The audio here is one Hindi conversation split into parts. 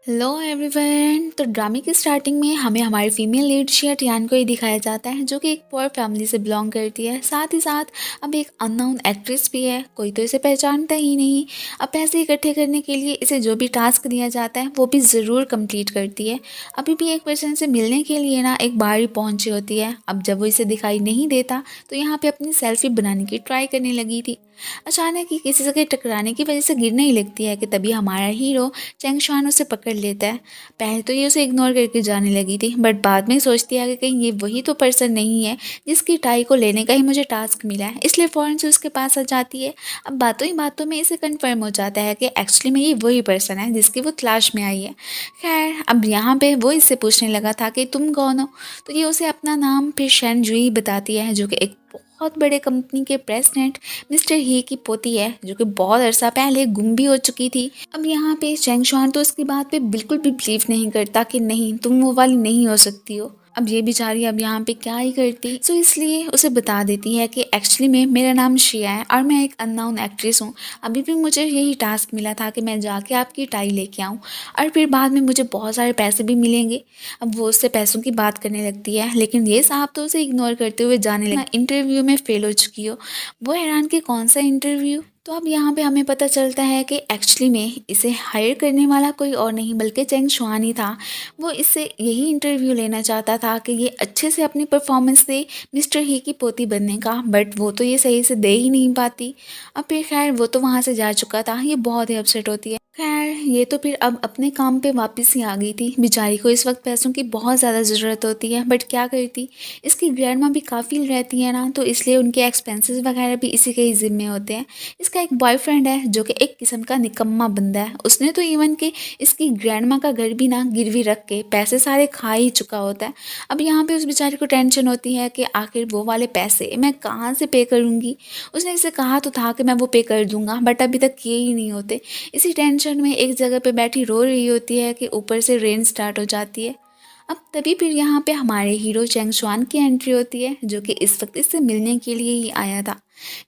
Hello everyone. तो ड्रामे की स्टार्टिंग में हमें हमारी फीमेल लीड शिया टियान को ही दिखाया जाता है, जो कि एक पुअर फैमिली से बिलोंग करती है। साथ ही साथ अब एक अननोन एक्ट्रेस भी है, कोई तो इसे पहचानता ही नहीं। अब पैसे इकट्ठे करने के लिए इसे जो भी टास्क दिया जाता है वो भी ज़रूर कंप्लीट करती है। अभी भी एक पर्सन से मिलने के लिए ना एक बार ही पहुंची होती है। अब जब वो इसे दिखाई नहीं देता तो यहाँ पे अपनी सेल्फी बनाने की ट्राई करने लगी थी। अचानक ही किसी से टकराने की वजह से गिरने ही लगती है कि तभी हमारा हीरो चेंग शुआन उसे पकड़ लेता है। पहले तो ये उसे इग्नोर करके जाने लगी थी, बट बाद में सोचती है कि कहीं ये वही तो पर्सन नहीं है जिसकी टाई को लेने का ही मुझे टास्क मिला है, इसलिए फ़ौरन से उसके पास आ जाती है। अब बातों ही बातों में इसे कन्फर्म हो जाता है कि एक्चुअली में ये वही पर्सन है जिसकी वो तलाश में आई है। खैर, अब यहाँ पे वो इससे पूछने लगा था कि तुम कौन हो, तो ये उसे अपना नाम फिर शैन जुई बताती है, जो कि एक बहुत बड़े कंपनी के प्रेसिडेंट मिस्टर ही की पोती है, जो कि बहुत अरसा पहले गुम भी हो चुकी थी। अब यहाँ पे चेंग शुआन तो उसकी बात पे बिल्कुल भी बिलीव नहीं करता कि नहीं, तुम वो वाली नहीं हो सकती हो। अब ये बेचारी अब यहाँ पे क्या ही करती, सो इसलिए उसे बता देती है कि एक्चुअली में मेरा नाम शिया है और मैं एक अननोन एक्ट्रेस हूँ। अभी भी मुझे यही टास्क मिला था कि मैं जाके आपकी टाई लेके आऊँ और फिर बाद में मुझे बहुत सारे पैसे भी मिलेंगे। अब वो उससे पैसों की बात करने लगती है, लेकिन ये साहब तो उसे इग्नोर करते हुए जाने लगता है। इंटरव्यू में फेल हो चुकी हो। वो हैरान कि कौन सा इंटरव्यू। तो अब यहाँ पे हमें पता चलता है कि एक्चुअली में इसे हायर करने वाला कोई और नहीं बल्कि चेंग शुआन ही था। वो इससे यही इंटरव्यू लेना चाहता था कि ये अच्छे से अपनी परफॉर्मेंस दे मिस्टर ही की पोती बनने का, बट वो तो ये सही से दे ही नहीं पाती। अब फिर खैर वो तो वहाँ से जा चुका था, ये बहुत ही अपसेट होती है। खैर, ये तो फिर अब अपने काम पे वापस ही आ गई थी। बेचारी को इस वक्त पैसों की बहुत ज़्यादा ज़रूरत होती है, बट क्या करती, इसकी ग्रैंड माँ भी काफ़ी रहती है ना, तो इसलिए उनके एक्सपेंसेस वगैरह भी इसी के ही ज़िम्मे होते हैं। इसका एक बॉयफ्रेंड है जो कि एक किस्म का निकम्मा बंदा है। उसने तो इवन के इसकी ग्रैंड माँ का घर भी ना गिरवी रख के पैसे सारे खा ही चुका होता है। अब यहाँ पे उस बेचारी को टेंशन होती है कि आखिर वो वाले पैसे मैं कहाँ से पे करूँगी। उसने इसे कहा तो था कि मैं वो पे कर दूँगा, बट अभी तक किए ही नहीं होते। इसी टेंशन में एक जगह पे बैठी रो रही होती है कि ऊपर से रेन स्टार्ट हो जाती है। अब तभी फिर यहाँ पे हमारे हीरो चेंग शुआन की एंट्री होती है, जो कि इस वक्त इससे मिलने के लिए ही आया था।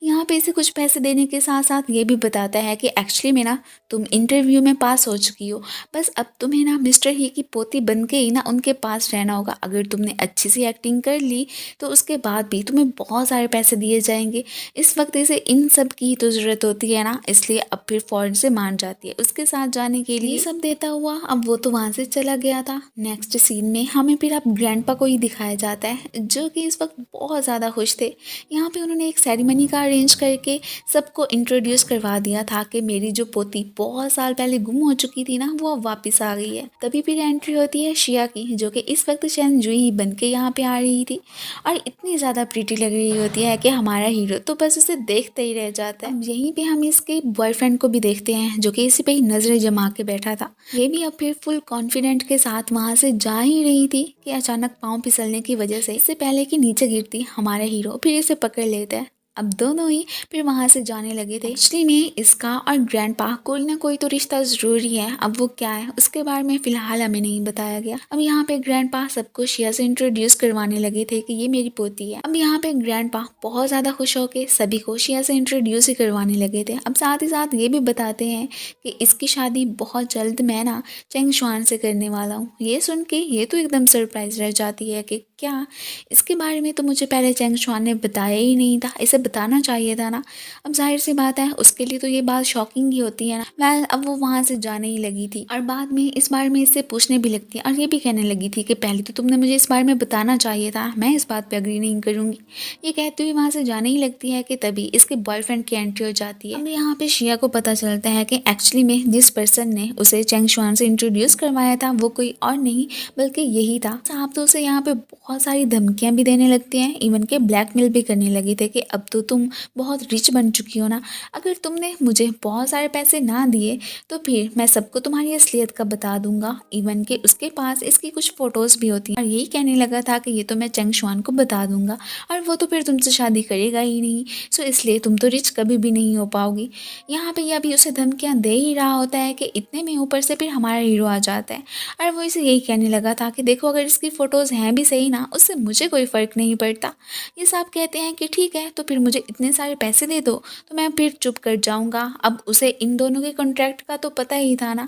यहाँ पे इसे कुछ पैसे देने के साथ साथ ये भी बताता है कि एक्चुअली में ना तुम इंटरव्यू में पास हो चुकी हो, बस अब तुम्हें ना मिस्टर ही की पोती बन के ही ना उनके पास रहना होगा। अगर तुमने अच्छी सी एक्टिंग कर ली तो उसके बाद भी तुम्हें बहुत सारे पैसे दिए जाएंगे। इस वक्त इसे इन सब की तो ज़रूरत होती है ना, इसलिए अब फिर फ़ौरन से मान जाती है उसके साथ जाने के लिए। सब देता हुआ अब वो तो वहाँ से चला गया था। नेक्स्ट सीन में हमें फिर अब ग्रैंडपा को ही दिखाया जाता है, जो कि इस वक्त बहुत ज़्यादा खुश थे। यहाँ पे उन्होंने एक सेरेमनी का अरेंज करके सबको इंट्रोड्यूस करवा दिया था कि मेरी जो पोती बहुत साल पहले गुम हो चुकी थी ना, वो अब वापस आ गई है। तभी फिर एंट्री होती है शिया की, जो कि इस वक्त शैन जुई बन के यहाँ पे आ रही थी और इतनी ज़्यादा प्रीटी लग रही होती है कि हमारा हीरो तो बस उसे देखते ही रह जाता है। यहीं पे हम इसके बॉयफ्रेंड को भी देखते हैं, जो कि इसी पे ही नजरें जमा के बैठा था। ये भी अब फिर फुल कॉन्फिडेंट के साथ वहां से जा ही रही थी कि अचानक पाँव फिसलने की वजह से इससे पहले कि नीचे गिरती, हमारा हीरो फिर इसे पकड़ लेता है। अब दोनों ही फिर वहां से जाने लगे थे। एक्चुअली में इसका और ग्रैंडपा कोई ना कोई तो रिश्ता जरूरी है, अब वो क्या है उसके बारे में फिलहाल हमें नहीं बताया गया। अब यहाँ पे ग्रैंडपा सबको शिया से इंट्रोड्यूस करवाने लगे थे कि ये मेरी पोती है। अब यहाँ पे ग्रैंडपा बहुत ज्यादा खुश होके सभी को शिया से इंट्रोड्यूस ही करवाने लगे थे। अब साथ ही साथ ये भी बताते हैं कि इसकी शादी बहुत जल्द मैं ना चेंग शुआन से करने वाला हूँ। ये सुन के ये तो एकदम सरप्राइज रह जाती है कि क्या, इसके बारे में तो मुझे पहले चेंग शुआन ने बताया ही नहीं था, इसे बताना चाहिए था ना। अब जाहिर सी बात है उसके लिए तो ये बात शॉकिंग ही होती है ना। वेल, अब वो वहाँ से जाने ही लगी थी और बाद में इस बारे में इससे पूछने भी लगती है और ये भी कहने लगी थी कि पहले तो तुमने मुझे इस बारे में बताना चाहिए था, मैं इस बात पे अग्री नहीं करूँगी। ये कहते हुए वहाँ से जाने ही लगती है कि तभी इसके बॉयफ्रेंड की एंट्री हो जाती है। अब यहाँ पे शिया को पता चलता है कि एक्चुअली में जिस पर्सन ने उसे चेंग शुआन से इंट्रोड्यूस करवाया था वो कोई और नहीं बल्कि यही था। साहब तो उसे यहाँ पे बहुत सारी धमकियां भी देने लगती हैं, इवन के ब्लैकमेल भी करने लगे थे कि अब तो तुम बहुत रिच बन चुकी हो ना, अगर तुमने मुझे बहुत सारे पैसे ना दिए तो फिर मैं सबको तुम्हारी असलियत का बता दूंगा। इवन के उसके पास इसकी कुछ फोटोज भी होती हैं और यही कहने लगा था कि ये तो मैं चेंग शुआन को बता दूंगा और वो तो फिर तुमसे शादी करेगा ही नहीं, सो इसलिए तुम तो रिच कभी भी नहीं हो पाओगी। यहाँ पे यह भी उसे धमकियां दे ही रहा होता है कि इतने में ऊपर से फिर हमारा हीरो आ जाता है और वो इसे यही कहने लगा था कि देखो अगर इसकी फ़ोटोज़ हैं भी सही ना, उससे मुझे कोई फ़र्क नहीं पड़ता। ये साहब कहते हैं कि ठीक है तो फिर मुझे इतने सारे पैसे दे दो, तो मैं फिर चुप कर जाऊँगा। अब उसे इन दोनों के कॉन्ट्रैक्ट का तो पता ही था ना।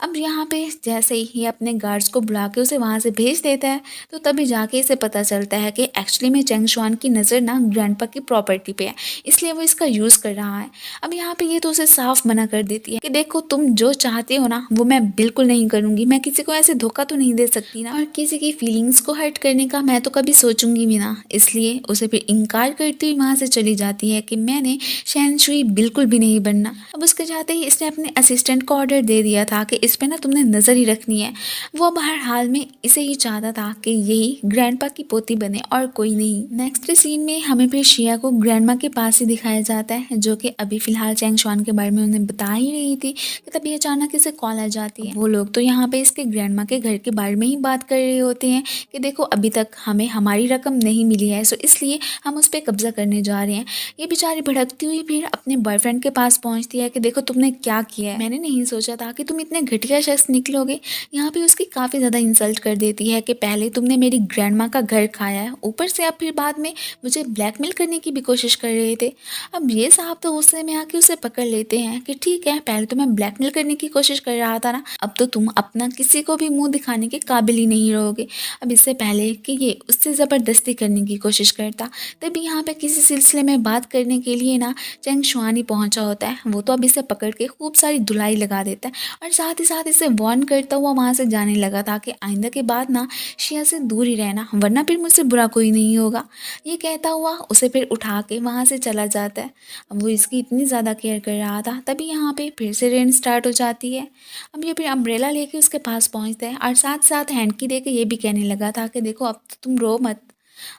अब यहाँ पे जैसे ही ये अपने गार्ड्स को बुला के उसे वहाँ से भेज देता है, तो तभी जाके इसे पता चलता है कि एक्चुअली में चेंग शुआन की नज़र ना ग्रैंडपा की प्रॉपर्टी पे है, इसलिए वो इसका यूज़ कर रहा है। अब यहाँ पे ये तो उसे साफ मना कर देती है कि देखो तुम जो चाहते हो ना वो मैं बिल्कुल नहीं करूँगी, मैं किसी को ऐसे धोखा तो नहीं दे सकती ना, और किसी की फीलिंग्स को हर्ट करने का मैं तो कभी सोचूंगी भी ना। इसलिए उसे फिर इनकार करती हुई वहाँ से चली जाती है कि मैंने शहनशुई बिल्कुल भी नहीं बनना। अब उसके जाते ही इसने अपने असिस्टेंट को ऑर्डर दे दिया था कि इस पे ना तुमने नज़र ही रखनी है। वो अब हर हाल में इसे ही चाहता था कि यही ग्रैंडपा की पोती बने और कोई नहीं। नेक्स्ट सीन में हमें फिर शिया को ग्रैंडमा के पास ही दिखाया जाता है, जो कि अभी फिलहाल चेंग शुआन के बारे में उन्हें बता ही रही थी कि तभी अचानक इसे कॉल आ जाती है। वो लोग तो यहाँ पे इसके ग्रैंडमा के घर के बारे में ही बात कर रहे होते हैं कि देखो अभी तक हमें हमारी रकम नहीं मिली है, सो इसलिए हम उस पर कब्जा करने जा रहे हैं। ये बेचारी भड़कती हुई फिर अपने बॉयफ्रेंड के पास पहुंचती है कि देखो तुमने क्या किया है, मैंने नहीं सोचा था कि तुम इतने घटिया शख्स निकलोगे। यहाँ पे उसकी काफ़ी ज़्यादा इंसल्ट कर देती है कि पहले तुमने मेरी ग्रैंडमा का घर खाया है, ऊपर से आप फिर बाद में मुझे ब्लैकमेल करने की भी कोशिश कर रहे थे। अब ये साहब तो गुस्से में आके उसे पकड़ लेते हैं कि ठीक है, पहले तो मैं ब्लैकमेल करने की कोशिश कर रहा था ना, अब तो तुम अपना किसी को भी मुंह दिखाने के काबिल ही नहीं रहोगे। अब इससे पहले कि ये उससे ज़बरदस्ती करने की कोशिश करता, तभी यहाँ पे किसी सिलसिले में बात करने के लिए ना चेंग शुआन ही पहुंचा होता है। वो तो अब इसे पकड़ के खूब सारी धुलाई लगा देता है और साथ ही साथ इसे वार्न करता हुआ वहाँ से जाने लगा था कि आइंदा के बाद ना शिया से दूर ही रहना, वरना फिर मुझसे बुरा कोई नहीं होगा। ये कहता हुआ उसे फिर उठा के वहाँ से चला जाता है। अब वो इसकी इतनी ज़्यादा केयर कर रहा था, तभी यहाँ पे फिर से रेन स्टार्ट हो जाती है। अब ये फिर अम्ब्रेला लेके उसके पास पहुँचता है और साथ साथ हैंड की दे के ये भी कहने लगा था कि देखो अब तो तुम रो मत।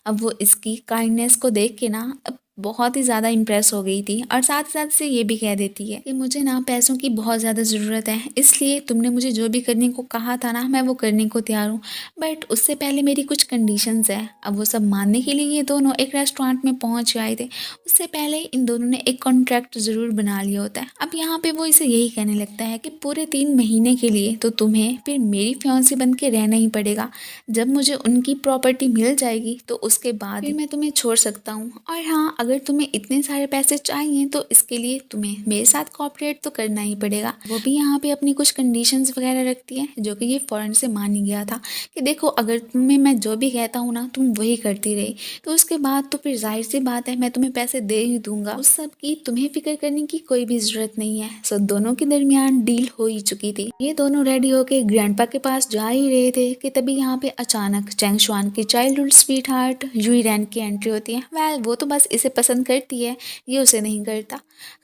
अब वो इसकी काइंडनेस को देख के ना अब बहुत ही ज़्यादा इम्प्रेस हो गई थी और साथ साथ से ये भी कह देती है कि मुझे ना पैसों की बहुत ज़्यादा ज़रूरत है, इसलिए तुमने मुझे जो भी करने को कहा था ना मैं वो करने को तैयार हूँ, बट उससे पहले मेरी कुछ कंडीशंस है। अब वो सब मानने के लिए ये दोनों एक रेस्टोरेंट में पहुँच आए थे। उससे पहले इन दोनों ने एक कॉन्ट्रैक्ट ज़रूर बना लिया होता है। अब यहाँ पे वो इसे यही कहने लगता है कि पूरे 3 महीने के लिए तो तुम्हें फिर मेरी फियांसी बन के रहना ही पड़ेगा। जब मुझे उनकी प्रॉपर्टी मिल जाएगी तो उसके बाद फिर मैं तुम्हें छोड़ सकता हूँ, और हाँ अगर तुम्हें इतने सारे पैसे चाहिए तो इसके लिए तुम्हें मेरे साथ कोऑपरेट तो करना ही पड़ेगा। वो भी यहाँ पे अपनी कुछ कंडीशंस वगैरह रखती है, जो कि ये फ़ौरन से मान ही गया था कि देखो अगर तुम्हें मैं जो भी कहता हूँ ना तुम वही करती रही तो उसके बाद तो फिर जाहिर सी बात है मैं तुम्हें पैसे दे ही दूंगा, उस सब की तुम्हें फिक्र करने की कोई भी ज़रूरत नहीं है। सो दोनों के दरमियान डील हो ही चुकी थी। ये दोनों रेडी होके ग्रैंडपा के पास जा ही रहे थे कि तभी यहाँ पे अचानक चेंग शुआन की चाइल्डहुड स्वीट हार्ट यूई रैन की एंट्री होती है। वेल वो तो बस इसे पसंद करती है, ये उसे नहीं करता।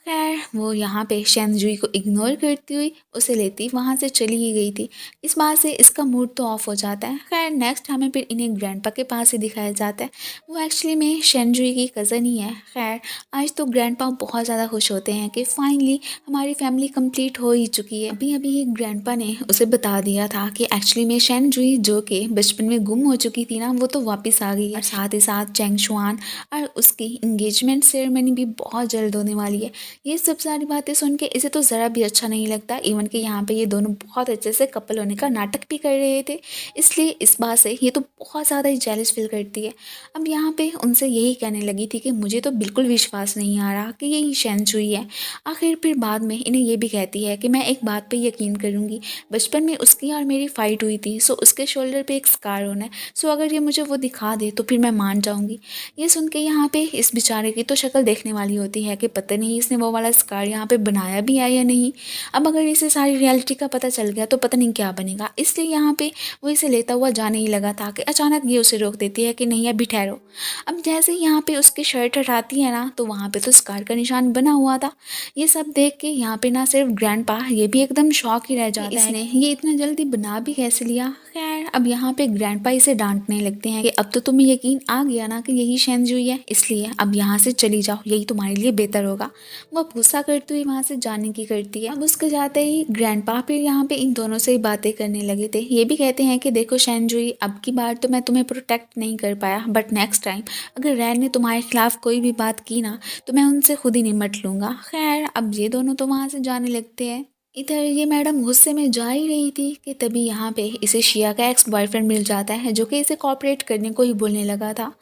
खैर वो यहाँ पे शेनजुई को इग्नोर करती हुई उसे लेती वहाँ से चली ही गई थी। इस बात से इसका मूड तो ऑफ हो जाता है। खैर नेक्स्ट हमें फिर इन्हें ग्रैंडपा के पास ही दिखाया जाता है। वो एक्चुअली में शेनजुई की कज़न ही है। खैर आज तो ग्रैंडपा बहुत ज़्यादा खुश होते हैं कि फाइनली हमारी फैमिली कंप्लीट हो ही चुकी है। अभी अभी ग्रैंडपा ने उसे बता दिया था कि एक्चुअली में शेनजुई जो कि बचपन में गुम हो चुकी थी ना वो तो वापस आ गई है, और साथ ही साथ चेंग शुआन और उसकी इंगेजमेंट सेरेमनी भी बहुत जल्द होने वाली है। ये सब सारी बातें सुन के इसे तो ज़रा भी अच्छा नहीं लगता। इवन कि यहाँ पे ये दोनों बहुत अच्छे से कपल होने का नाटक भी कर रहे थे, इसलिए इस बात से ये तो बहुत ज़्यादा ही जेलस फील करती है। अब यहाँ पे उनसे यही कहने लगी थी कि मुझे तो बिल्कुल विश्वास नहीं आ रहा कि यही शेनजुई है। आखिर फिर बाद में इन्हें ये भी कहती है कि मैं एक बात पे यकीन करूँगी, बचपन में उसकी और मेरी फ़ाइट हुई थी, सो उसके शोल्डर पे एक स्कार होना है, सो अगर ये मुझे वो दिखा दे तो फिर मैं मान जाऊँगी। ये सुन के यहाँ पे इस बेचारे की तो शक्ल देखने वाली होती है कि पता नहीं इसने वो वाला स्कार यहाँ पे बनाया भी है या नहीं। अब अगर इसे सारी रियलिटी का पता चल गया तो पता नहीं क्या बनेगा, इसलिए यहाँ पे वो इसे लेता हुआ जाने ही लगा था कि अचानक ये उसे रोक देती है कि नहीं अभी ठहरो। अब जैसे ही यहाँ पे उसकी शर्ट हटाती है ना तो वहाँ पे तो स्कार का निशान बना हुआ था। ये सब देख के यहाँ पे ना सिर्फ ग्रैंडपा ये भी एकदम शॉक ही रह जाता है, इसने ये इतना जल्दी बना भी कैसे लिया। खैर अब यहाँ पे ग्रैंडपा इसे डांटने लगते हैं कि अब तो तुम्हें यकीन आ गया ना कि यही शेनजुई है, इसलिए अब यहाँ से चली जाओ, यही तुम्हारे लिए बेहतर होगा। वो गुस्सा करती हुई वहाँ से जाने की करती है। अब उसके जाते ही ग्रैंडपा फिर यहाँ पे इन दोनों से ही बातें करने लगे थे। ये भी कहते हैं कि देखो शेनजुई अब की बार तो मैं तुम्हें प्रोटेक्ट नहीं कर पाया, बट नेक्स्ट टाइम अगर रैन ने तुम्हारे खिलाफ कोई भी बात की ना तो मैं उनसे खुद ही निमट लूँगा। खैर अब ये दोनों तो वहाँ से जाने लगते हैं। इधर ये मैडम गुस्से में जा ही रही थी कि तभी यहाँ पे इसे शिया का एक्स बॉयफ्रेंड मिल जाता है, जो कि इसे कॉपरेट करने को ही बोलने लगा था।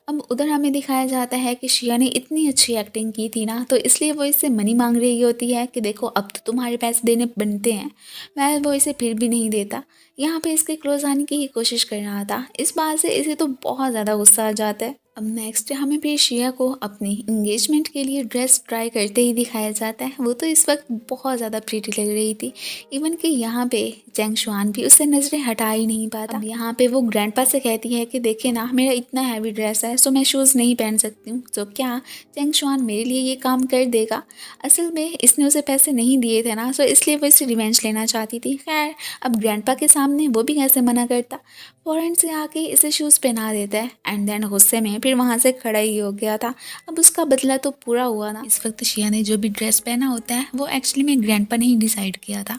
अब उधर हमें दिखाया जाता है कि शिया ने इतनी अच्छी एक्टिंग की थी ना, तो इसलिए वो इससे मनी मांग रही होती है कि देखो अब तो तुम्हारे पैसे देने बनते हैं, मैं वो इसे फिर भी नहीं देता। यहाँ पे इसके क्लोज आने की ही कोशिश कर रहा था। इस बात से इसे तो बहुत ज़्यादा गुस्सा आ जाता है। अब नेक्स्ट हमें फिर शिया को अपनी इंगेजमेंट के लिए ड्रेस ट्राई करते ही दिखाया जाता है। वो तो इस वक्त बहुत ज़्यादा प्रीटी लग रही थी। इवन कि यहाँ पे चैंग शुआन भी उससे नज़रें हटा ही नहीं पाता। अब यहाँ पे वो ग्रैंडपा से कहती है कि देखिए ना, मेरा इतना हैवी ड्रेस है सो मैं शूज़ नहीं पहन सकती हूँ, तो क्या चैंग शुआन मेरे लिए ये काम कर देगा। असल में इसने उसे पैसे नहीं दिए थे ना, सो इसलिए वो इससे रिवेंज लेना चाहती थी। खैर अब ग्रैंडपा के सामने वो भी कैसे मना करता, फ़ौरन से आके इसे शूज़ पहना देता है एंड देन गुस्से में फिर वहाँ से खड़ा ही हो गया था। अब उसका बदला तो पूरा हुआ ना। इस वक्त शिया ने जो भी ड्रेस पहना होता है वो एक्चुअली में ग्रैंडपा ने ही डिसाइड किया था।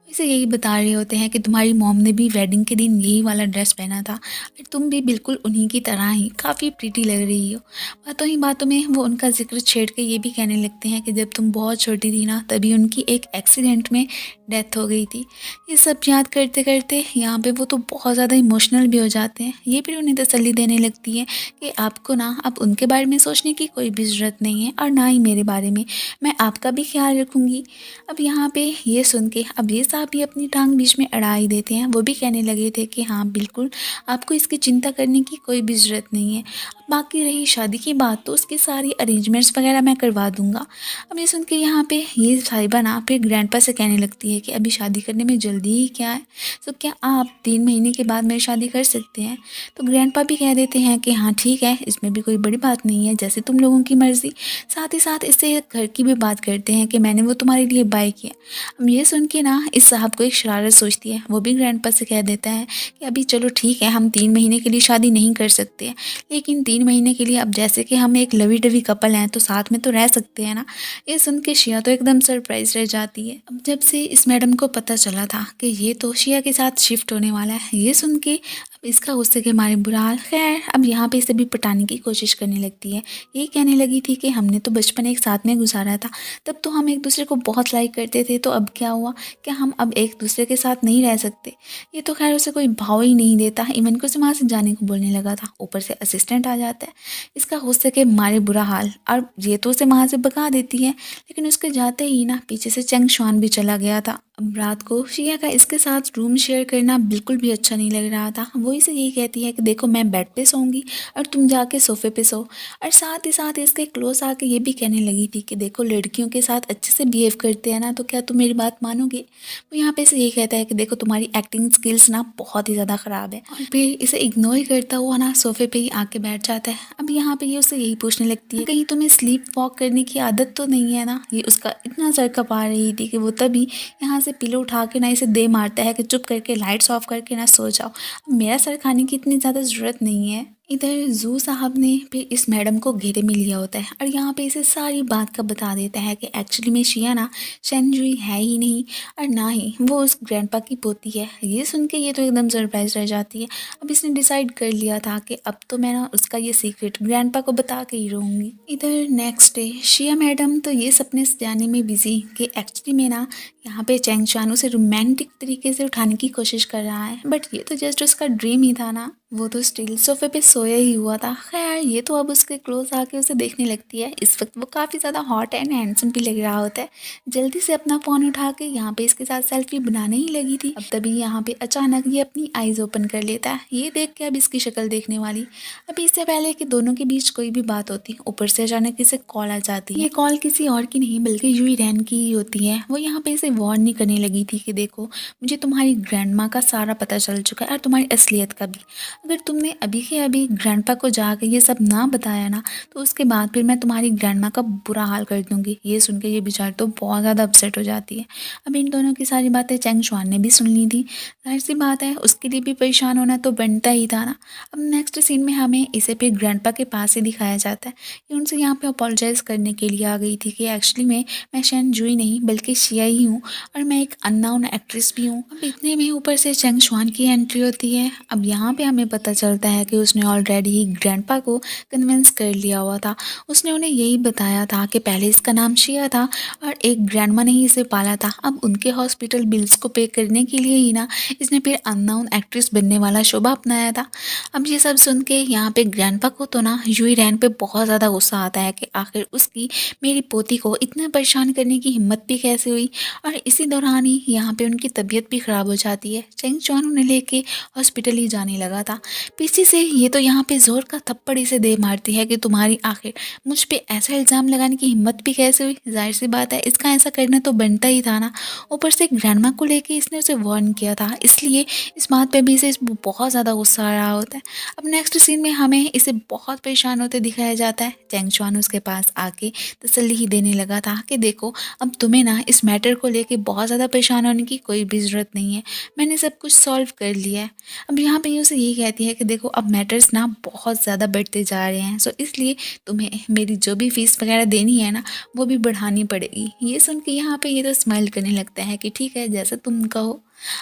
इसे यही बता रहे होते हैं कि तुम्हारी मॉम ने भी वेडिंग के दिन यही वाला ड्रेस पहना था और तुम भी बिल्कुल उन्हीं की तरह ही काफ़ी प्रीटी लग रही हो। बातों ही बातों में वो उनका जिक्र छेड़ के ये भी कहने लगते हैं कि जब तुम बहुत छोटी थी ना, तभी उनकी एक एक्सीडेंट में डेथ हो गई थी। ये सब याद करते करते यहाँ पे वो तो बहुत ज़्यादा इमोशनल भी हो जाते हैं। ये फिर उन्हें तसल्ली देने लगती है कि आपको ना अब उनके बारे में सोचने की कोई भी ज़रूरत नहीं है और ना ही मेरे बारे में, मैं आपका भी ख्याल रखूँगी। अब यहाँ पे ये सुन के अब ये साहब भी अपनी टांग बीच में अड़ा ही देते हैं। वो भी कहने लगे थे कि हाँ बिल्कुल, आपको इसकी चिंता करने की कोई भी ज़रूरत नहीं है। बाकी रही शादी की बात, तो उसकी सारी अरेंजमेंट्स वगैरह मैं करवा दूँगा। अब ये सुन के यहाँ पे ये साहिबा ना फिर ग्रैंडपा से कहने लगती है कि अभी शादी करने में जल्दी ही क्या है, तो क्या आप 3 महीने के बाद मेरी शादी कर सकते हैं। तो ग्रैंडपा भी कह देते हैं कि हाँ ठीक है, इसमें भी कोई बड़ी बात नहीं है, जैसे तुम लोगों की मर्ज़ी। साथ ही साथ इससे घर की भी बात करते हैं कि मैंने वो तुम्हारे लिए बाय किया। अब ये सुन के ना इस साहब को एक शरारत सोचती है। वो भी ग्रैंडपा से कह देता है कि अभी चलो ठीक है, हम 3 महीने के लिए शादी नहीं कर सकते हैं, लेकिन 3 महीने के लिए अब जैसे कि हम एक लवी डवी कपल हैं तो साथ में तो रह सकते हैं ना। ये सुन के शिया तो एकदम सरप्राइज रह जाती है। अब जब से इस मैडम को पता चला था कि ये तो शिया के साथ शिफ्ट होने वाला है, ये सुन के अब इसका गुस्से के मारे बुरा हाल। खैर अब यहाँ पे इसे भी पटाने की कोशिश करने लगती है। ये कहने लगी थी कि हमने तो बचपन एक साथ में गुजारा था, तब तो हम एक दूसरे को बहुत लाइक करते थे, तो अब क्या हुआ, क्या हम अब एक दूसरे के साथ नहीं रह सकते। ये तो खैर उसे कोई भाव ही नहीं देता। इवन को उसे वहाँ से जाने को बोलने लगा था, ऊपर से असिस्टेंट आ जाता है। इसका गुस्से के मारे बुरा हाल, और ये तो उसे वहाँ से भगा देती है, लेकिन उसके जाते ही ना पीछे से चंग शुआन भी चला गया था। अब रात को शिया का इसके साथ रूम शेयर करना बिल्कुल भी अच्छा नहीं लग रहा था। वो इसे यही कहती है कि देखो मैं बेड पे सोऊंगी और तुम जाके सोफे पे सो। और साथ ही साथ इसके क्लोज आके ये भी कहने लगी थी कि देखो लड़कियों के साथ अच्छे से बिहेव करते हैं ना, तो क्या तुम मेरी बात मानोगे। वो यहाँ पे इसे यही कहता है कि देखो तुम्हारी एक्टिंग स्किल्स ना बहुत ही ज़्यादा ख़राब है, और फिर इसे इग्नोर करता हुआ ना सोफे पे ही आके बैठ जाता है। अब यहाँ पे ये उसे यही पूछने लगती है कहीं तुम्हें स्लीप वॉक करने की आदत तो नहीं है ना। ये उसका इतना सर कपा रही थी कि वो तभी यहाँ से पिलो उठा के ना इसे दे मारता है कि चुप करके लाइट्स ऑफ करके ना सो जाओ, मेरा सर खाने की इतनी ज़्यादा ज़रूरत नहीं है। इधर जू साहब ने फिर इस मैडम को घेरे में लिया होता है और यहाँ पे इसे सारी बात का बता देता है कि एक्चुअली में शिया ना शेनजुई है ही नहीं, और ना ही वो उस ग्रैंडपा की पोती है। ये सुन के ये तो एकदम सरप्राइज रह जाती है। अब इसने डिसाइड कर लिया था कि अब तो मैं ना उसका ये सीक्रेट ग्रैंडपा को बता के ही रहूँगी। इधर नेक्स्ट डे शिया मैडम तो ये सपने जाने में बिजी कि एक्चुअली में ना यहाँ पे चैंग चानू से रोमांटिक तरीके से उठाने की कोशिश कर रहा है, बट ये तो जस्ट उसका ड्रीम ही था ना, वो तो स्टिल सोफे पे सोया ही हुआ था। खैर ये तो अब उसके क्लोज आके उसे देखने लगती है। इस वक्त वो काफ़ी ज़्यादा हॉट एंड हैंडसम भी लग रहा होता है। जल्दी से अपना फ़ोन उठा के यहाँ पे इसके साथ सेल्फी बनाने ही लगी थी। अब तभी यहाँ पे अचानक ये अपनी आईज ओपन कर लेता है। ये देख के अब इसकी शक्ल देखने वाली, अभी इससे पहले कि दोनों के बीच कोई भी बात होती, ऊपर से अचानक इसे कॉल आ जाती है। ये कॉल किसी और की नहीं बल्कि यूई रैन की ही होती है। वो यहाँ पे इसे वार्न नहीं करने लगी थी कि देखो मुझे तुम्हारी ग्रैंड माँ का सारा पता चल चुका है और तुम्हारी असलियत का भी। अगर तुमने अभी के अभी ग्रैंडपा को जाकर ये सब ना बताया ना, तो उसके बाद फिर मैं तुम्हारी ग्रैंडमा का बुरा हाल कर दूंगी। ये सुन के ये बेचारी तो बहुत ज़्यादा अपसेट हो जाती है। अब इन दोनों की सारी बातें चैंग शुआन ने भी सुन ली थी। जाहिर सी बात है उसके लिए भी परेशान होना तो बनता ही था ना। अब नेक्स्ट सीन में हमें इसे फिर ग्रैंडपा के पास ही दिखाया जाता है कि उनसे यहाँ पे अपोलोजाइज़ करने के लिए आ गई थी कि एक्चुअली में मैं शेन जुई नहीं बल्कि शिया ही हूँ और मैं एक अननोन एक्ट्रेस भी हूँ। अब इतने में ऊपर से चैंग शुआन की एंट्री होती है। अब यहाँ पे हमें पता चलता है कि उसने ऑलरेडी ही ग्रैंडपा को कन्विंस कर लिया हुआ था। उसने उन्हें यही बताया था कि पहले इसका नाम शिया था और एक ग्रैंडमा ने ही इसे पाला था। अब उनके हॉस्पिटल बिल्स को पे करने के लिए ही ना इसने फिर अननोन एक्ट्रेस बनने वाला शोभा अपनाया था। अब ये सब सुन के यहाँ पे ग्रैंडपा को तो ना यूई रैन पे बहुत ज़्यादा गुस्सा आता है कि आखिर उसकी मेरी पोती को इतना परेशान करने की हिम्मत भी कैसे हुई। और इसी दौरान ही यहाँ पे उनकी तबीयत भी ख़राब हो जाती है। चेंग चुआन उन्हें लेके हॉस्पिटल ही जाने लगा था। पीछे से ये तो यहाँ पे जोर का थप्पड़ इसे दे मारती है कि तुम्हारी आखिर मुझ पे ऐसा इल्ज़ाम लगाने की हिम्मत भी कैसे हुई। जाहिर सी बात है इसका ऐसा करना तो बनता ही था ना। ऊपर से ग्रैंडमा को लेके इसने उसे वार्न किया था, इसलिए इस बात पे भी इसे बहुत ज़्यादा गुस्सा आ रहा होता है। अब नेक्स्ट सीन में हमें इसे बहुत परेशान होते दिखाया जाता है। चेंग चुआन उसके पास आके तसल्ली ही देने लगा था कि देखो अब तुम्हें ना इस मैटर को लेके बहुत ज़्यादा परेशान होने की कोई भी ज़रूरत नहीं है, मैंने सब कुछ सॉल्व कर लिया है। अब यहाँ पे ये उसे यही कहती है कि देखो अब मैटर्स ना बहुत ज़्यादा बढ़ते जा रहे हैं, सो इसलिए तुम्हें मेरी जो भी फ़ीस वगैरह देनी है ना वो भी बढ़ानी पड़ेगी। ये सुन के यहाँ पे ये तो स्माइल करने लगता है कि ठीक है जैसा तुम कहो।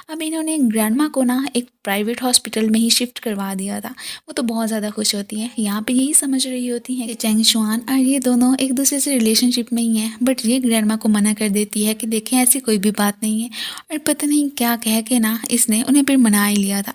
अब इन्होंने ग्रैंडमा को ना एक प्राइवेट हॉस्पिटल में ही शिफ्ट करवा दिया था। वो तो बहुत ज़्यादा खुश होती हैं। यहाँ पे यही समझ रही होती हैं कि चेंग चुआन और ये दोनों एक दूसरे से रिलेशनशिप में ही हैं, बट ये ग्रैंडमा को मना कर देती है कि देखें ऐसी कोई भी बात नहीं है। और पता नहीं क्या कह के ना इसने उन्हें फिर मना ही लिया था।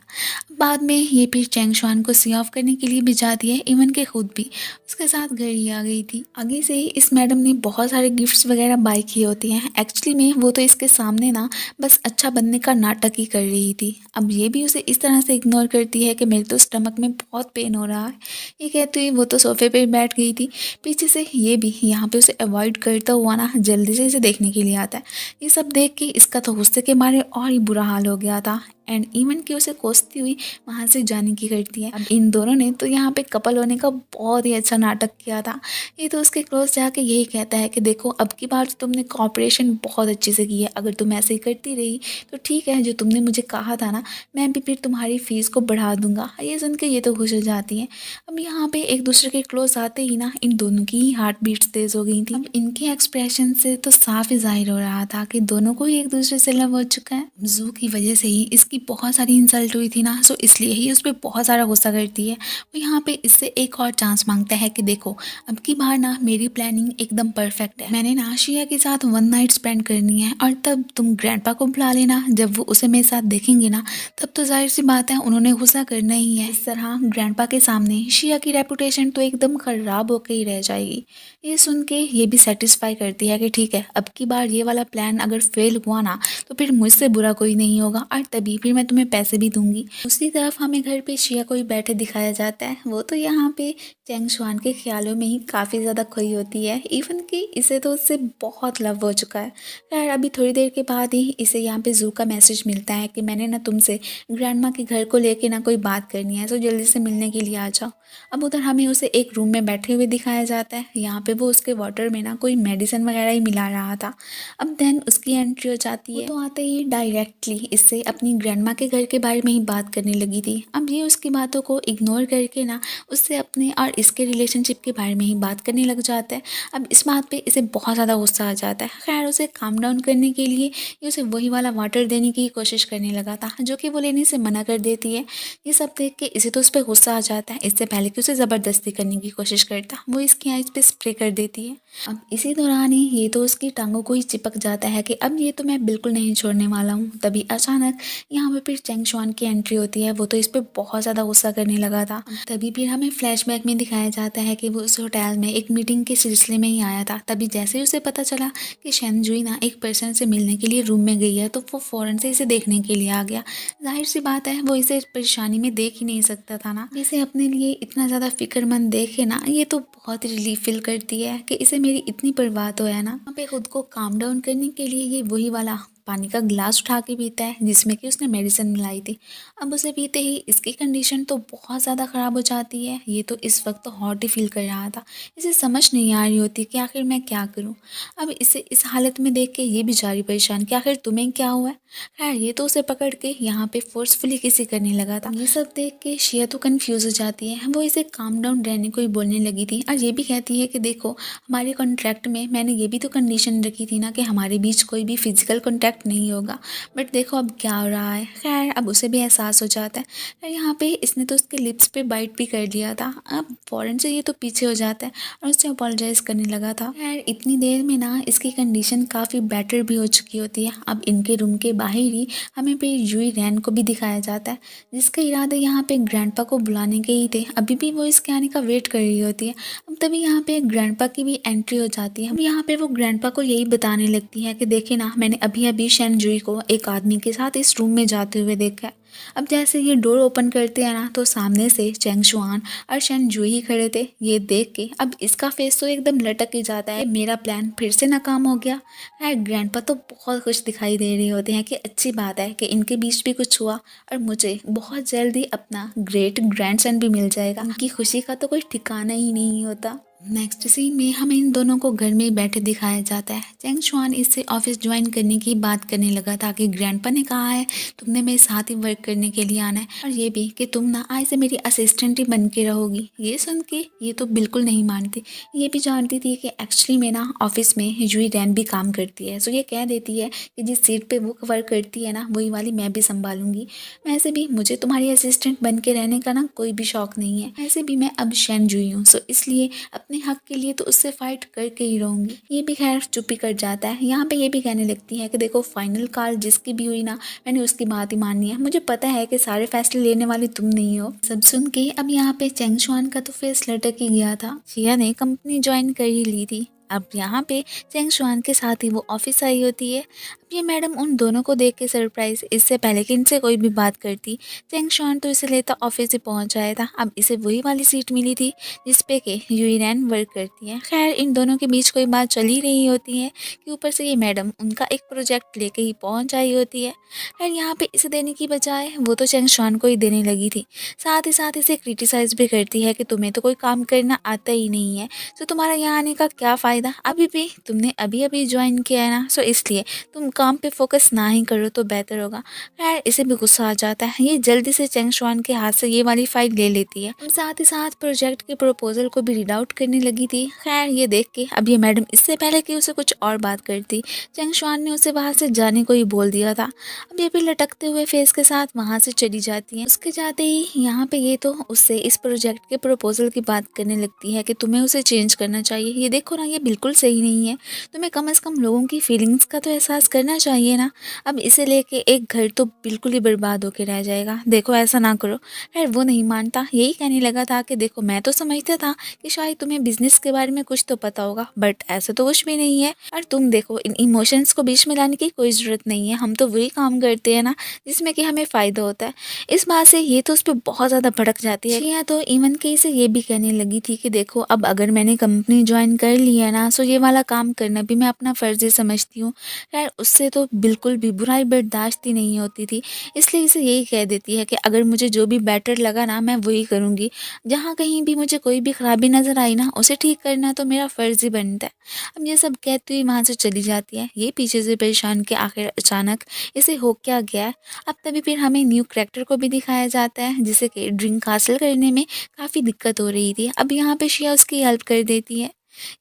बाद में ये फिर चेंग चुआन को सी ऑफ करने के लिए भी जाती है, इवन के खुद भी उसके साथ घर ही आ गई थी। आगे से ही इस मैडम ने बहुत सारे गिफ्ट्स वगैरह बाय किए होती हैं। एक्चुअली में वो तो इसके सामने ना बस अच्छा बनने का नाटक ही कर रही थी। अब ये भी उसे इस तरह से इग्नोर करती है कि मेरे तो स्टमक में बहुत पेन हो रहा है। ये कहती हुई वो तो सोफे पे बैठ गई थी। पीछे से ये भी यहाँ पे उसे अवॉइड करता हुआ ना जल्दी से इसे देखने के लिए आता है। ये सब देख के इसका तो गुस्से के मारे और ही बुरा हाल हो गया था एंड इवन कि उसे कोसती हुई वहाँ से जाने की करती है। अब इन दोनों ने तो यहाँ पे कपल होने का बहुत ही अच्छा नाटक किया था। ये तो उसके क्लोज जाके यही कहता है कि देखो अब की बार तो तुमने कॉपरेशन बहुत अच्छे से की है, अगर तुम ऐसे ही करती रही तो ठीक है, जो तुमने मुझे कहा था ना मैं भी फिर तुम्हारी फ़ीस को बढ़ा दूंगा। ये सुन के ये तो खुश हो जाती हैं। अब यहाँ पे एक दूसरे के क्लोज आते ही ना इन दोनों की ही हार्ट बीट्स तेज़ हो गई थी। अब इनके एक्सप्रेशन से तो साफ ही जाहिर हो रहा था कि दोनों को ही एक दूसरे से लव हो चुका है। जू की वजह से ही इसकी बहुत सारी इंसल्ट हुई थी ना, सो इसलिए ही उस पर बहुत सारा गुस्सा करती है। वो यहाँ पे इससे एक और चांस मांगता है कि देखो अब की बार ना मेरी प्लानिंग एकदम परफेक्ट है, मैंने ना शिया के साथ वन नाइट स्पेंड करनी है और तब तुम ग्रैंडपा को बुला लेना। जब वो उसे मेरे साथ देखेंगे ना तब तो जाहिर सी बात है उन्होंने गुस्सा करना ही है। इस तरह ग्रैंडपा के सामने शिया की रेपुटेशन तो एकदम खराब होकर ही रह जाएगी। ये सुन के ये भी सेटिस्फाई करती है कि ठीक है अब की बार ये वाला प्लान अगर फेल हुआ ना तो फिर मुझसे बुरा कोई नहीं होगा और तभी फिर मैं तुम्हें पैसे भी दूंगी। दूसरी तरफ हमें घर पे शिया को ही बैठे दिखाया जाता है। वो तो यहाँ पे चेंग चुआन के ख्यालों में ही काफ़ी ज़्यादा खोई होती है, इवन कि इसे तो उससे बहुत लव हो चुका है। खैर अभी थोड़ी देर के बाद ही इसे यहाँ पे जू का मैसेज मिलता है कि मैंने ना तुमसे ग्रैंडमा के घर को लेके ना कोई बात करनी है, तो जल्दी से मिलने के लिए आ जाओ। अब उधर हमें उसे एक रूम में बैठे हुए दिखाया जाता है। यहाँ पे वो उसके वाटर में ना कोई मेडिसिन वगैरह ही मिला रहा था। अब देन उसकी एंट्री हो जाती है। वो तो आते ही डायरेक्टली इससे अपनी ग्रैंडमा के घर के बारे में ही बात करने लगी थी। अब ये उसकी बातों को इग्नोर करके ना उससे अपने और इसके रिलेशनशिप के बारे में ही बात करने लग जाता है। अब इस बात पे इसे बहुत ज़्यादा गुस्सा आ जाता है। खैर उसे काम डाउन करने के लिए ये उसे वही वाला वाटर देने की कोशिश करने लगा था जो कि वो लेने से मना कर देती है। ये सब देख के इसे तो उस पर गुस्सा आ जाता है। इससे पहले कि उसे ज़बरदस्ती करने की कोशिश करता वो इसकी आइज़ पे स्प्रे कर देती है। अब इसी दौरान ही ये तो उसकी टांगों को ही चिपक जाता है कि अब ये तो मैं बिल्कुल नहीं छोड़ने वाला हूँ। तभी अचानक यहाँ पे फिर चेंग चुआन की एंट्री होती है। वो तो इस पर बहुत ज़्यादा गुस्सा करने लगा था। तभी फिर हमें फ्लैशबैक में दिखाया जाता है कि वो उस होटल में एक मीटिंग के सिलसिले में ही आया था। तभी जैसे ही उसे पता चला कि शेनजुई ना एक पर्सन से मिलने के लिए रूम में गई है तो वो फ़ौरन से इसे देखने के लिए आ गया। जाहिर सी बात है वो इसे परेशानी में देख ही नहीं सकता था ना। इसे अपने लिए इतना ज़्यादा फिक्रमंद देखे ना ये तो बहुत रिलीफ फील करती है कि इसे मेरी इतनी परवाह तो है ना। वहाँ पे खुद को काम डाउन करने के लिए ये वही वाला पानी का ग्लास उठा के पीता है जिसमें कि उसने मेडिसिन मिलाई थी। अब उसे पीते ही इसकी कंडीशन तो बहुत ज़्यादा ख़राब हो जाती है। ये तो इस वक्त तो हॉट ही फील कर रहा था। इसे समझ नहीं आ रही होती कि आखिर मैं क्या करूं। अब इसे इस हालत में देख के ये बेचारी परेशान कि आखिर तुम्हें क्या हुआ है। खैर ये तो उसे पकड़ के यहाँ पे फोर्सफुली किसी करने लगा था। ये सब देख के शिया तो कन्फ्यूज़ हो जाती है। वो इसे काम डाउन रहने को ही बोलने लगी थी और ये भी कहती है कि देखो हमारे कॉन्ट्रैक्ट में मैंने ये भी तो कंडीशन रखी थी ना कि हमारे बीच कोई भी फिजिकल कॉन्टैक्ट एक्सेप्ट नहीं होगा। बट देखो अब क्या हो रहा है, खैर अब उसे भी एहसास हो जाता है। खैर यहाँ पे इसने तो उसके लिप्स पे बाइट भी कर लिया था। अब फ़ौरन से ये तो पीछे हो जाता है और उससे अपोलोजाइज़ करने लगा था। खैर इतनी देर में ना इसकी कंडीशन काफ़ी बेटर भी हो चुकी होती है। अब इनके रूम के बाहर ही हमें पे यूई रैन को भी दिखाया जाता है, जिसका इरादा यहाँ पे ग्रैंडपा को बुलाने के ही थे। अभी भी वो इसके आने का वेट कर रही होती है। अब तभी यहाँ पे ग्रैंडपा की भी एंट्री हो जाती है। अब यहाँ पे वो ग्रैंडपा को यही बताने लगती है कि देखिए ना, मैंने अभी अभी शेन जुई को एक आदमी के साथ इस रूम में जाते हुए देखा है। अब जैसे ये डोर ओपन करते हैं ना, तो सामने से चेंग शुआन और शेन जुई ही खड़े थे। ये देख के अब इसका फेस तो एकदम लटक ही जाता है, मेरा प्लान फिर से नाकाम हो गया है। ग्रैंडपा तो बहुत खुश दिखाई दे रहे होते हैं कि अच्छी बात है कि इनके बीच भी कुछ हुआ और मुझे बहुत जल्दी अपना ग्रेट ग्रैंडसन भी मिल जाएगा। उनकी खुशी का तो कोई ठिकाना ही नहीं होता। नेक्स्ट सीन में हमें इन दोनों को घर में बैठे दिखाया जाता है। चेंग शुआन इससे ऑफिस ज्वाइन करने की बात करने लगा था कि ग्रैंडपा ने कहा है तुमने मेरे साथ ही वर्क करने के लिए आना है, और ये भी कि तुम ना आज से मेरी असिस्टेंट ही बन के रहोगी। ये सुन के ये तो बिल्कुल नहीं मानती। ये भी जानती थी कि एक्चुअली में ना ऑफिस में यूई रैन भी काम करती है। सो ये कह देती है कि जिस सीट पे वो वर्क करती है ना, वही वाली मैं भी संभालूंगी। वैसे भी मुझे तुम्हारी असिस्टेंट बन के रहने का ना कोई भी शौक नहीं है। वैसे भी मैं अब शेन जुई हूँ, सो इसलिए अपने हक के लिए तो उससे फाइट करके ही रहूंगी। ये भी खैर चुप ही कर जाता है। यहाँ पे ये भी कहने लगती है कि देखो फाइनल कॉल जिसकी भी हुई ना, मैंने उसकी बात ही माननी है। मुझे पता है कि सारे फैसले लेने वाली तुम नहीं हो। सब सुन के अब यहाँ पे चेंग शुआन का तो फेस लटक ही गया था। शिया ने कंपनी ज्वाइन कर ही ली थी। अब यहाँ पे चेंग शुआन के साथ ही वो ऑफिस आई होती है। अब ये मैडम उन दोनों को देख के सरप्राइज, इससे पहले कि इनसे कोई भी बात करती, चेंग शुआन तो इसे लेता ऑफिस से पहुंच आया था। अब इसे वही वाली सीट मिली थी जिसपे के यूई रैन वर्क करती है। खैर इन दोनों के बीच कोई बात चल ही रही होती है कि ऊपर से ये मैडम उनका एक प्रोजेक्ट लेके ही पहुंच आई होती है। खैर यहाँ पे इसे देने की बजाय वो तो चेंग शुआन को ही देने लगी थी। साथ ही साथ इसे क्रिटिसाइज भी करती है कि तुम्हें तो कोई काम करना आता ही नहीं है, तो तुम्हारा यहाँ आने का क्या फ़ायदा। अभी भी तुमने अभी अभी ज्वाइन किया है ना, सो इसलिए तुम काम पे फोकस ना ही करो तो बेहतर होगा। खैर इसे भी गुस्सा आ जाता है। ये जल्दी से चेंग शुआन के हाथ से ये वाली फाइल ले लेती है। साथ ही साथ प्रोजेक्ट के प्रपोजल को भी रीड आउट करने लगी थी। खैर ये देख के अब ये मैडम इससे पहले कि उसे कुछ और बात करती, चेंग शुआन ने उसे वहाँ से जाने को ही बोल दिया था। अब ये भी लटकते हुए फेस के साथ वहाँ से चली जाती है। उसके जाते ही यहाँ पे ये तो उससे इस प्रोजेक्ट के प्रपोजल की बात करने लगती है कि तुम्हें उसे चेंज करना चाहिए। ये देखो ना, ये बिल्कुल सही नहीं है। तुम्हें कम से कम लोगों की फीलिंग्स का तो एहसास करना चाहिए ना। अब इसे लेके एक घर तो बिल्कुल ही बर्बाद होके रह जाएगा। देखो ऐसा ना करो। खैर वो नहीं मानता, यही कहने लगा था कि देखो मैं तो समझता था कि शायद तुम्हें बिजनेस के बारे में कुछ तो पता होगा, बट ऐसा तो कुछ भी नहीं है। और तुम देखो इन इमोशंस को बीच में लाने की कोई ज़रूरत नहीं है। हम तो वही काम करते हैं ना जिसमें कि हमें फ़ायदा होता है। इस बात से ये तो उस पर बहुत ज़्यादा भड़क जाती है। या तो इवन के इसे ये भी कहने लगी थी कि देखो अब अगर मैंने कंपनी ज्वाइन कर ली है ना, सो ये वाला काम करना भी मैं अपना फ़र्ज़ ही समझती हूँ। खैर उससे तो बिल्कुल भी बुराई बर्दाश्त ही नहीं होती थी, इसलिए इसे यही कह देती है कि अगर मुझे जो भी बेटर लगा ना, मैं वही करूँगी। जहाँ कहीं भी मुझे कोई भी खराबी नज़र आई ना, उसे ठीक करना तो मेरा फ़र्ज़ ही बनता है। अब ये सब कहती हुई वहाँ से चली जाती है। ये पीछे से परेशान के आखिर अचानक इसे हो क्या गया है। अब तभी फिर हमें न्यू करैक्टर को भी दिखाया जाता है, जिसे कि ड्रिंक हासिल करने में काफ़ी दिक्कत हो रही थी। अब यहाँ पे शिया उसकी हेल्प कर देती है।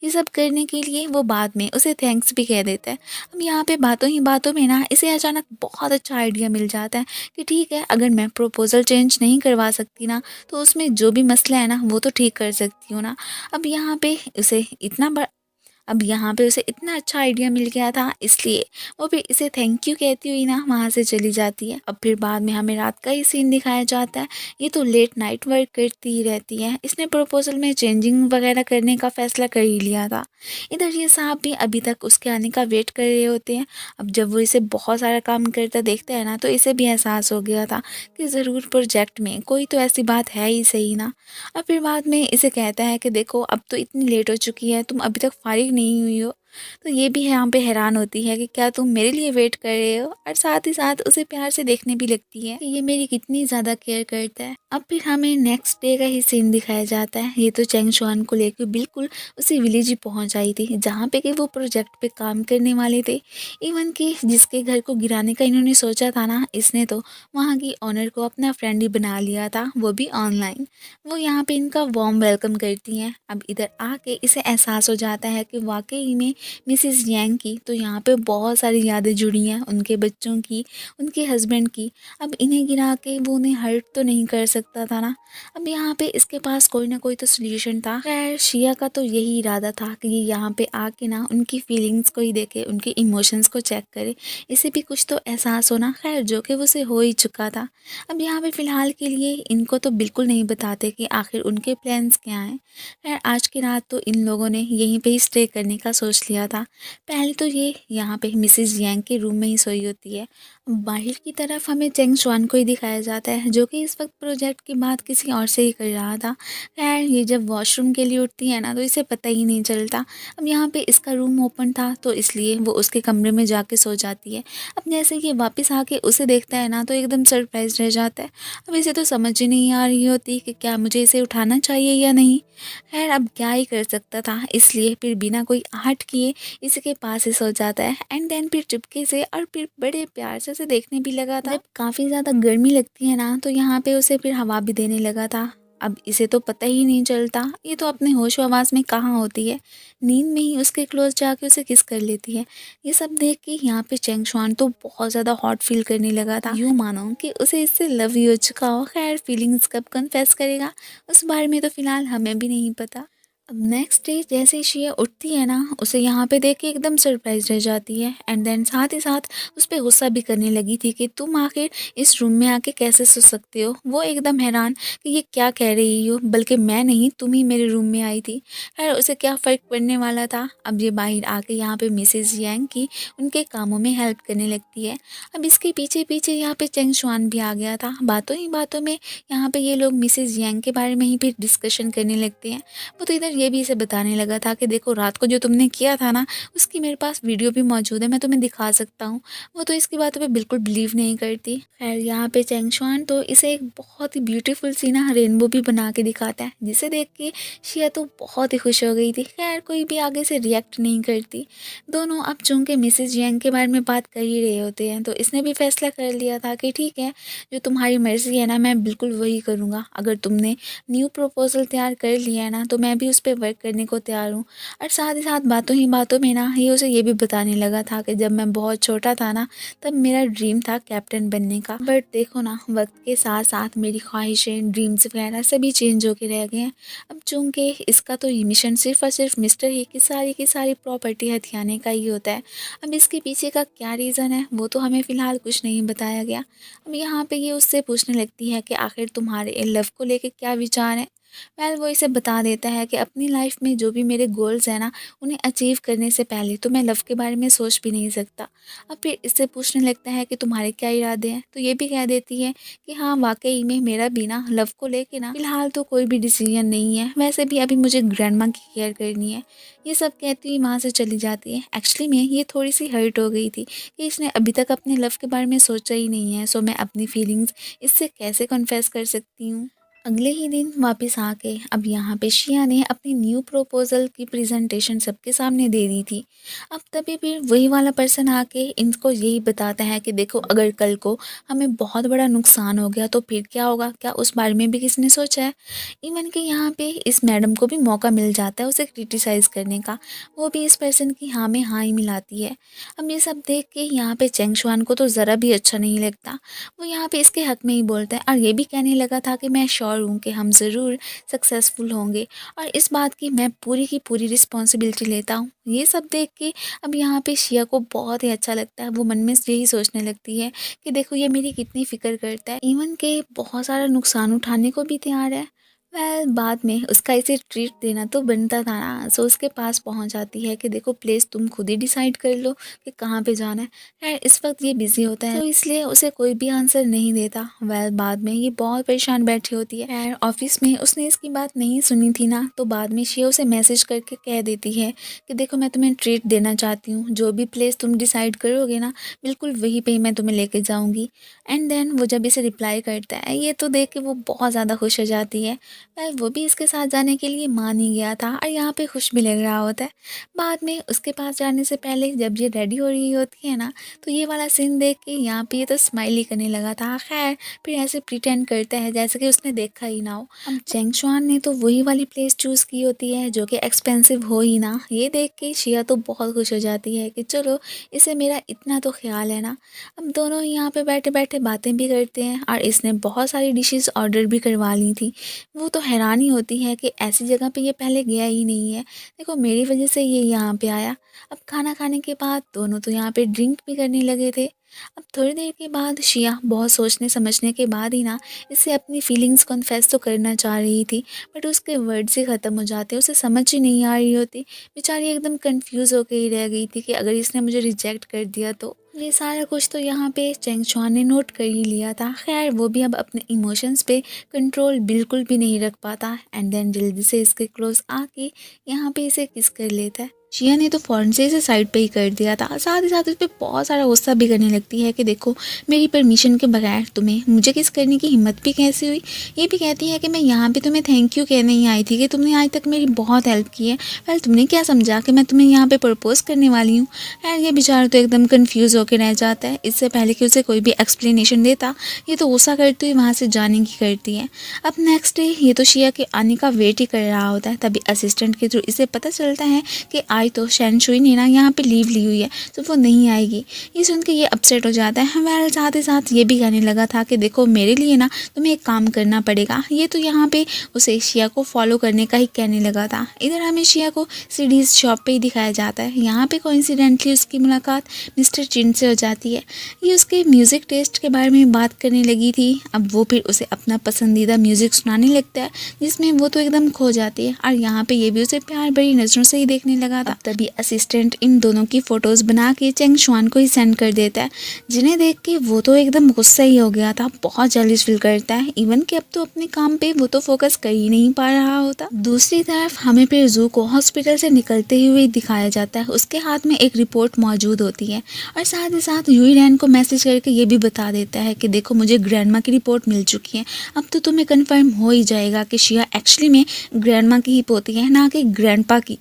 ये सब करने के लिए वो बाद में उसे थैंक्स भी कह देता है। अब यहाँ पे बातों ही बातों में ना इसे अचानक बहुत अच्छा आइडिया मिल जाता है कि ठीक है, अगर मैं प्रपोजल चेंज नहीं करवा सकती ना, तो उसमें जो भी मसला है ना वो तो ठीक कर सकती हूँ ना। अब यहाँ पे उसे इतना बड़ा अब यहाँ पे उसे इतना अच्छा आइडिया मिल गया था, इसलिए वो भी इसे थैंक यू कहती हुई ना वहाँ से चली जाती है। अब फिर बाद में हमें रात का ही सीन दिखाया जाता है। ये तो लेट नाइट वर्क करती ही रहती है। इसने प्रपोजल में चेंजिंग वगैरह करने का फैसला कर ही लिया था। इधर ये साहब भी अभी तक उसके आने का वेट कर रहे होते हैं। अब जब वो इसे बहुत सारा काम करता देखता है ना, तो इसे भी एहसास हो गया था कि ज़रूर प्रोजेक्ट में कोई तो ऐसी बात है ही सही ना। और फिर बाद में इसे कहता है कि देखो अब तो इतनी लेट हो चुकी है, तुम अभी तक फारिग नहीं हुई हो। तो ये भी यहाँ पे हैरान होती है कि क्या तुम मेरे लिए वेट कर रहे हो, और साथ ही साथ उसे प्यार से देखने भी लगती है कि ये मेरी कितनी ज़्यादा केयर करता है। अब फिर हमें नेक्स्ट डे का ही सीन दिखाया जाता है। ये तो चेंग शुआन को लेकर बिल्कुल उसी विलेज ही पहुँच आई थी जहाँ पे कि वो प्रोजेक्ट पे काम करने वाले थे। इवन कि जिसके घर को गिराने का इन्होंने सोचा था ना, इसने तो वहाँ की ऑनर को अपना फ्रेंड ही बना लिया था, वो भी ऑनलाइन। वो यहाँ पे इनका वार्म वेलकम करती हैं। अब इधर आके इसे एहसास हो जाता है कि वाकई में मिसेस यांग की, तो यहाँ पे बहुत सारी यादें जुड़ी हैं उनके बच्चों की, उनके हस्बैंड की। अब इन्हें गिरा के वो उन्हें हर्ट तो नहीं कर सकता था ना। अब यहाँ पे इसके पास कोई ना कोई तो सोल्यूशन था। खैर शिया का तो यही इरादा था कि ये यहाँ पे आके ना उनकी फीलिंग्स को ही देखे, उनके इमोशंस को चेक करे, इसे भी कुछ तो एहसास होना। खैर जो कि उसे हो ही चुका था। अब यहाँ पे फ़िलहाल के लिए इनको तो बिल्कुल नहीं बताते कि आखिर उनके प्लान्स क्या हैं। खैर आज की रात तो इन लोगों ने यहीं पे ही स्टे करने का सोच लिया था। पहले तो ये यहाँ पे मिसेस यांग के रूम में ही सोई होती है। बाहर की तरफ हमें चेंग शुआन को ही दिखाया जाता है, जो कि इस वक्त प्रोजेक्ट की बात किसी और से ही कर रहा था। खैर ये जब वॉशरूम के लिए उठती है ना, तो इसे पता ही नहीं चलता। अब यहाँ पे इसका रूम ओपन था, तो इसलिए वो उसके कमरे में जाके सो जाती है। अब जैसे ये वापस आके उसे देखता है ना, तो एकदम सरप्राइज रह जाता है। अब इसे तो समझ ही नहीं आ रही होती कि क्या मुझे इसे उठाना चाहिए या नहीं। खैर अब क्या ही कर सकता था, इसलिए फिर बिना कोई आहट किए इसी के पास ही सो जाता है। एंड देन फिर चुपके से और फिर बड़े प्यार से उसे देखने भी लगा था। जब काफ़ी ज़्यादा गर्मी लगती है ना, तो यहाँ पे उसे फिर हवा भी देने लगा था। अब इसे तो पता ही नहीं चलता, ये तो अपने होशो हवास में कहाँ होती है, नींद में ही उसके क्लोज जाके उसे किस कर लेती है। ये सब देख के यहाँ पे चेंग शुआन तो बहुत ज़्यादा हॉट फील करने लगा था। यूँ मानो कि उसे इससे लव ही हो चुका हो। खैर फीलिंग्स कब कन्फेस करेगा उस बारे में तो फ़िलहाल हमें भी नहीं पता। अब नेक्स्ट डे जैसे ही शिया उठती है ना, उसे यहाँ पे देख के एकदम सरप्राइज रह जाती है। एंड देन साथ ही साथ उस पर गुस्सा भी करने लगी थी कि तुम आखिर इस रूम में आके कैसे सो सकते हो। वो एकदम हैरान कि ये क्या कह रही हो, बल्कि मैं नहीं तुम ही मेरे रूम में आई थी। खैर उसे क्या फ़र्क पड़ने वाला था। अब ये बाहर आके यहाँ पे मिसेज यांग की उनके कामों में हेल्प करने लगती है। अब इसके पीछे पीछे यहाँ पे चेंग शुआन भी आ गया था। बातों ही बातों में यहाँ पे ये लोग मिसेज यांग के बारे में ही फिर डिस्कशन करने लगते हैं। वो तो इधर ये भी इसे बताने लगा था कि देखो रात को जो तुमने किया था ना, उसकी मेरे पास वीडियो भी मौजूद है, मैं तुम्हें दिखा सकता हूँ। वो तो इसकी बातों पे बिल्कुल बिलीव नहीं करती। खैर यहाँ पे चेंग शुआन तो इसे एक बहुत ही ब्यूटीफुल सी ना रेनबो भी बना के दिखाता है, जिसे देख के शिया तो बहुत ही खुश हो गई थी। खैर कोई भी आगे से रिएक्ट नहीं करती। दोनों अब चूंकि मिसेज यांग के बारे में बात कर ही रहे होते हैं, तो इसने भी फैसला कर लिया था कि ठीक है, जो तुम्हारी मर्जी है ना, मैं बिल्कुल वही करूँगा। अगर तुमने न्यू प्रपोजल तैयार कर लिया है ना, तो मैं भी उस पर वर्क करने को तैयार हूँ। और साथ ही साथ बातों ही बातों में ना ये उसे ये भी बताने लगा था कि जब मैं बहुत छोटा था ना, तब मेरा ड्रीम था कैप्टन बनने का। बट देखो ना, वक्त के साथ साथ मेरी ख्वाहिशें, ड्रीम्स वगैरह सभी चेंज होके रह गए हैं। अब चूंकि इसका तो ये मिशन सिर्फ और सिर्फ मिस्टर ही की सारी प्रॉपर्टी हथियाने का ही होता है। अब इसके पीछे का क्या रीज़न है, वो तो हमें फ़िलहाल कुछ नहीं बताया गया। अब यहाँ पे ये उससे पूछने लगती है कि आखिर तुम्हारे लव को लेके क्या विचार है। वो इसे बता देता है कि अपनी लाइफ में जो भी मेरे गोल्स हैं ना, उन्हें अचीव करने से पहले तो मैं लव के बारे में सोच भी नहीं सकता। अब फिर इससे पूछने लगता है कि तुम्हारे क्या इरादे हैं, तो ये भी कह देती है कि हाँ वाकई में मेरा भी ना लव को लेके ना फ़िलहाल तो कोई भी डिसीजन नहीं है, वैसे भी अभी मुझे ग्रैंडमा की केयर करनी है। ये सब कहती हुई वहाँ से चली जाती है। एक्चुअली में ये थोड़ी सी हर्ट हो गई थी कि इसने अभी तक अपने लव के बारे में सोचा ही नहीं है, सो मैं अपनी फीलिंग्स इससे कैसे कन्फेस कर सकती हूँ। अगले ही दिन वापस आके अब यहाँ पे शिया ने अपनी न्यू प्रपोजल की प्रेजेंटेशन सबके सामने दे दी थी। अब तभी फिर वही वाला पर्सन आके इनको यही बताता है कि देखो अगर कल को हमें बहुत बड़ा नुकसान हो गया तो फिर क्या होगा, क्या उस बारे में भी किसी ने सोचा है। इवन कि यहाँ पे इस मैडम को भी मौका मिल जाता है उसे क्रिटिसाइज करने का, वो भी इस पर्सन की हाँ में हाँ ही मिलाती है। अब ये सब देख के यहाँ पे चेंग शुआन को तो ज़रा भी अच्छा नहीं लगता। वो यहाँ पे इसके हक में ही बोलता है और ये भी कहने लगा था कि मैं श्योर हूँ कि हम ज़रूर सक्सेसफुल होंगे और इस बात की मैं पूरी की पूरी रिस्पॉन्सिबिलिटी लेता हूँ। ये सब देख के अब यहाँ पे शिया को बहुत ही अच्छा लगता है। वो मन में यही सोचने लगती है कि देखो ये मेरी कितनी फ़िक्र करता है, इवन के बहुत सारा नुकसान उठाने को भी तैयार है। बाद में उसका इसे ट्रीट देना तो बनता था ना, सो उसके पास पहुंच जाती है कि देखो प्लेस तुम खुद ही डिसाइड कर लो कि कहाँ पे जाना है। खैर इस वक्त ये बिजी होता है, तो इसलिए उसे कोई भी आंसर नहीं देता। बाद में ये बहुत परेशान बैठी होती है। खैर ऑफिस में उसने इसकी बात नहीं सुनी थी ना, तो बाद में शिया उसे मैसेज करके कह देती है कि देखो मैं तुम्हें ट्रीट देना चाहती हूँ, जो भी प्लेस तुम डिसाइड करोगे ना, बिल्कुल वहीं पे ही मैं तुम्हें लेके जाऊँगी। एंड देन वो जब इसे रिप्लाई करता है, ये तो देख के वो बहुत ज़्यादा खुश हो जाती है। वो भी इसके साथ जाने के लिए मान ही गया था और यहाँ पे खुश भी लग रहा होता है। बाद में उसके पास जाने से पहले जब ये रेडी हो रही होती है ना, तो ये वाला सीन देख के यहाँ पे ये तो स्माइल ही करने लगा था। खैर फिर ऐसे प्रिटेंड करता है जैसे कि उसने देखा ही ना हो। अब चेंग शुआन ने तो वही वाली प्लेस चूज़ की होती है जो कि एक्सपेंसिव हो ही ना। ये देख के शिया तो बहुत खुश हो जाती है कि चलो, इसे मेरा इतना तो ख्याल है ना। अब दोनों यहाँ पे बैठे बैठे बातें भी करते हैं और इसने बहुत सारी डिशेस ऑर्डर भी करवा ली थी। वो तो हैरानी होती है कि ऐसी जगह पे ये पहले गया ही नहीं है। देखो मेरी वजह से ये यहाँ पे आया। अब खाना खाने के बाद दोनों तो यहाँ पे ड्रिंक भी करने लगे थे। अब थोड़ी देर के बाद शिया बहुत सोचने समझने के बाद ही ना इसे अपनी फीलिंग्स कन्फेस तो करना चाह रही थी, बट उसके वर्ड्स ही ख़त्म हो जाते, उसे समझ ही नहीं आ रही होती। बेचारी एकदम कंफ्यूज होकर ही रह गई थी कि अगर इसने मुझे रिजेक्ट कर दिया तो। ये सारा कुछ तो यहाँ पे चेंग शुआन ने नोट कर ही लिया था। खैर वो भी अब अपने इमोशंस पे कंट्रोल बिल्कुल भी नहीं रख पाता एंड देन जल्दी से इसके क्लोज आके यहाँ पे इसे किस कर लेता है। शिया ने तो फ़ौरन से इसे साइड पे ही कर दिया था। साथ ही साथ इस पे बहुत सारा गुस्सा भी करने लगती है कि देखो, मेरी परमिशन के बगैर तुम्हें मुझे किस करने की हिम्मत भी कैसे हुई। ये भी कहती है कि मैं यहाँ पे तुम्हें थैंक यू कहने ही आई थी कि तुमने आज तक मेरी बहुत हेल्प की है। वेल तुमने क्या समझा कि मैं तुम्हें यहाँ पे प्रपोज करने वाली हूँ। खैर ये बेचारा तो एकदम कन्फ्यूज़ होकर रह जाता है। इससे पहले कि उसे कोई भी एक्सप्लेनेशन देता, ये तो गुस्सा करती हुई वहाँ से जाने की करती है। अब नेक्स्ट डे ये तो शिया के आने का वेट ही कर रहा होता है। तभी असिस्टेंट के थ्रू इसे पता चलता है कि आज तो शैन शुई ने ना यहाँ पे लीव ली हुई है, तो वो नहीं आएगी। ये सुन के ये अपसेट हो जाता है। वेल साथ ही साथ ये भी कहने लगा था कि देखो मेरे लिए ना तुम्हें एक काम करना पड़ेगा। ये तो यहाँ पे उसे शिया को फॉलो करने का ही कहने लगा था। इधर हमें शिया को सीडीज शॉप पे ही दिखाया जाता है। यहाँ पे कोइंसिडेंटली उसकी मुलाकात मिस्टर चिन से हो जाती है। ये उसके म्यूज़िक टेस्ट के बारे में बात करने लगी थी। अब वो फिर उसे अपना पसंदीदा म्यूज़िक सुनाने लगता है जिसमें वो तो एकदम खो जाती है और यहाँ पे ये भी उसे प्यार भरी नज़रों से ही देखने लगा था। तभी असिस्टेंट इन दोनों की फ़ोटोज़ बना के चेंग शुआन को ही सेंड कर देता है, जिन्हें देख के वो तो एकदम गुस्सा ही हो गया था। बहुत जेलस फील करता है इवन कि अब तो अपने काम पे वो तो फोकस कर ही नहीं पा रहा होता। दूसरी तरफ हमें फिर जू को हॉस्पिटल से निकलते हुए दिखाया जाता है। उसके हाथ में एक रिपोर्ट मौजूद होती है और साथ ही साथ यूई रैन को मैसेज करके ये भी बता देता है कि देखो मुझे ग्रैंडमा की रिपोर्ट मिल चुकी है। अब तो तुम्हें कंफर्म हो ही जाएगा कि शिया एक्चुअली में ग्रैंडमा की ही पोती है, ना कि ग्रैंडपा की।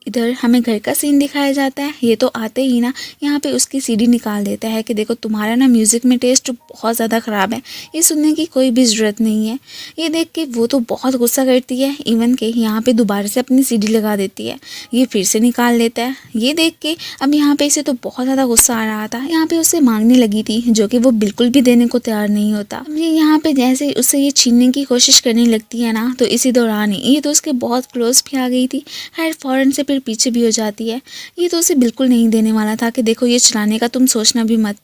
इधर हमें घर का सीन दिखाया जाता है। ये तो आते ही ना यहाँ पे उसकी सीडी निकाल देता है कि देखो तुम्हारा ना म्यूज़िक में टेस्ट बहुत ज़्यादा ख़राब है, ये सुनने की कोई भी ज़रूरत नहीं है। ये देख के वो तो बहुत गुस्सा करती है, इवन के यहाँ पे दोबारा से अपनी सीडी लगा देती है। ये फिर से निकाल लेता है। ये देख के अब यहाँ पे इसे तो बहुत ज़्यादा गुस्सा आ रहा था। यहाँ पे उससे मांगने लगी थी जो कि वो बिल्कुल भी देने को तैयार नहीं होता। ये यहाँ पे जैसे उससे ये छीनने की कोशिश करने लगती है ना, तो इसी दौरान ये तो उसके बहुत क्लोज भी आ गई थी। खैर फ़ौरन से फिर पीछे भी हो जाती है। ये तो उसे बिल्कुल नहीं देने वाला था कि देखो ये चलाने का तुम सोचना भी मत।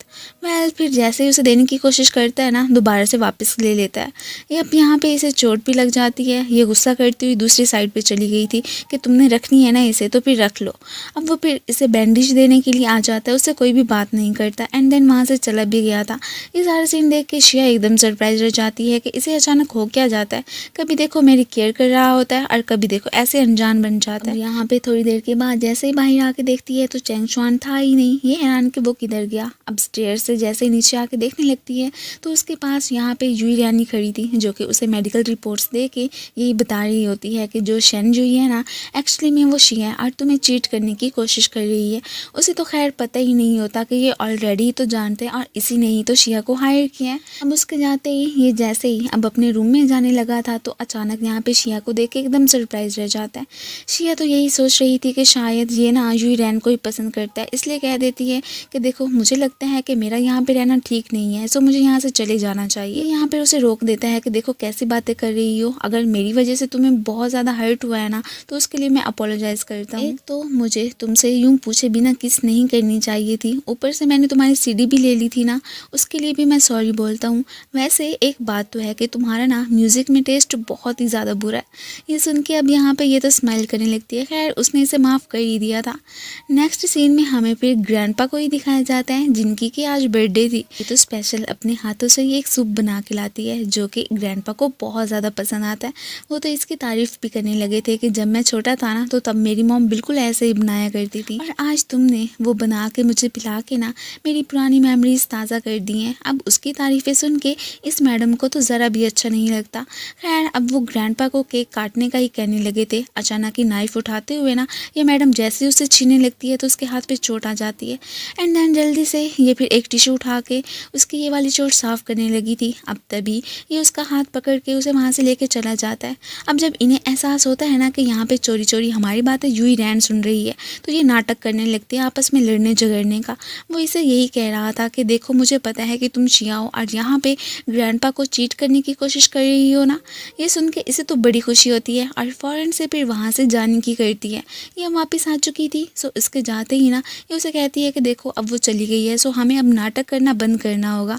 वेल फिर जैसे ही उसे देने की कोशिश करता है ना, दोबारा से वापस ले लेता है। ये अब यहाँ पे इसे चोट भी लग जाती है। ये गुस्सा करती हुई दूसरी साइड पे चली गई थी कि तुमने रखनी है ना इसे तो फिर रख लो। अब वो फिर इसे बैंडेज देने के लिए आ जाता है, उससे कोई भी बात नहीं करता एंड देन वहाँ से चला भी गया था। ये सारा सीन देख के शिया एकदम सरप्राइज रह जाती है कि इसे अचानक हो क्या जाता है। कभी देखो मेरी केयर कर रहा होता है और कभी देखो ऐसे अनजान बन जाता है। यहाँ पे थोड़ी देर के बाद जैसे ही बाहर आके देखती है तो चेंग शुआन था ही नहीं। ये हैरान कि वो किधर गया। अब स्टेयर से जैसे ही नीचे आके देखने लगती है तो उसके पास यहाँ पे यूई रैनी खड़ी थी जो कि उसे मेडिकल रिपोर्ट्स दे के यही बता रही होती है कि जो शेन जुई है ना, एक्चुअली में वो शिया है और तुम्हें चीट करने की कोशिश कर रही है। उसे तो खैर पता ही नहीं होता कि ये ऑलरेडी तो जानते हैं और इसी ने ही तो शिया को हायर किया है। अब उसके जाते ही ये जैसे ही अब अपने रूम में जाने लगा था तो अचानक यहाँ पे शिया को देख के एकदम सरप्राइज रह जाता है। शिया तो यही सोच रही थी कि शायद ये ना यूई रैन को ही पसंद करता है, इसलिए कह देती है कि देखो मुझे लगता है कि मेरा यहाँ पे रहना ठीक नहीं है, सो मुझे यहाँ से चले जाना चाहिए। यहाँ पे उसे रोक देता है कि देखो कैसी बातें कर रही हो, अगर मेरी वजह से तुम्हें बहुत ज़्यादा हर्ट हुआ है ना तो उसके लिए मैं अपोलोजाइज़ करता हूँ। एक तो मुझे तुमसे यूँ पूछे बिना किस नहीं करनी चाहिए थी, ऊपर से मैंने तुम्हारी सीडी भी ले ली थी ना, उसके लिए भी मैं सॉरी बोलता हूँ। वैसे एक बात तो है कि तुम्हारा ना म्यूज़िक में टेस्ट बहुत ही ज़्यादा बुरा है। ये सुन के अब यहाँ पे ये तो स्माइल करने लगती है। खैर खैर उसने इसे माफ़ कर ही दिया था। नेक्स्ट सीन में हमें फिर ग्रैंडपा को ही दिखाया जाता है जिनकी कि आज बर्थडे थी। ये तो स्पेशल अपने हाथों से ही एक सूप बना के लाती है जो कि ग्रैंडपा को बहुत ज़्यादा पसंद आता है। वो तो इसकी तारीफ़ भी करने लगे थे कि जब मैं छोटा था ना तो तब मेरी मॉम बिल्कुल ऐसे ही बनाया करती थी और आज तुमने वो बना के मुझे पिला के ना मेरी पुरानी मेमोरीज ताज़ा कर दी हैं। अब उसकी तारीफ़ें सुन के इस मैडम को तो ज़रा भी अच्छा नहीं लगता। खैर अब वो ग्रैंडपा को केक काटने का ही कहने लगे थे। अचानक ही नाइफ उठाते हुए ना ये मैडम जैसे उसे छीनने लगती है तो उसके हाथ पे चोट आ जाती है। एंड देन जल्दी से ये फिर एक टिश्यू उठा के उसकी ये वाली चोट साफ़ करने लगी थी। अब तभी ये उसका हाथ पकड़ के उसे वहाँ से लेके चला जाता है। अब जब इन्हें एहसास होता है ना कि यहाँ पे चोरी चोरी हमारी बातें यूं ही रैन सुन रही है तो ये नाटक करने लगते हैं आपस में लड़ने झगड़ने का। वो इसे यही कह रहा था कि देखो मुझे पता है कि तुम शिया हो और यहाँ पे ग्रैंडपा को चीट करने की कोशिश कर रही हो ना। ये सुन के इसे तो बड़ी खुशी होती है और फ़ौरन से फिर वहाँ से जाने की करती है। ये वापस आ चुकी थी सो इसके जाते ही ना ये उसे कहती है कि देखो अब वो चली गई है सो हमें अब नाटक करना बंद करना होगा।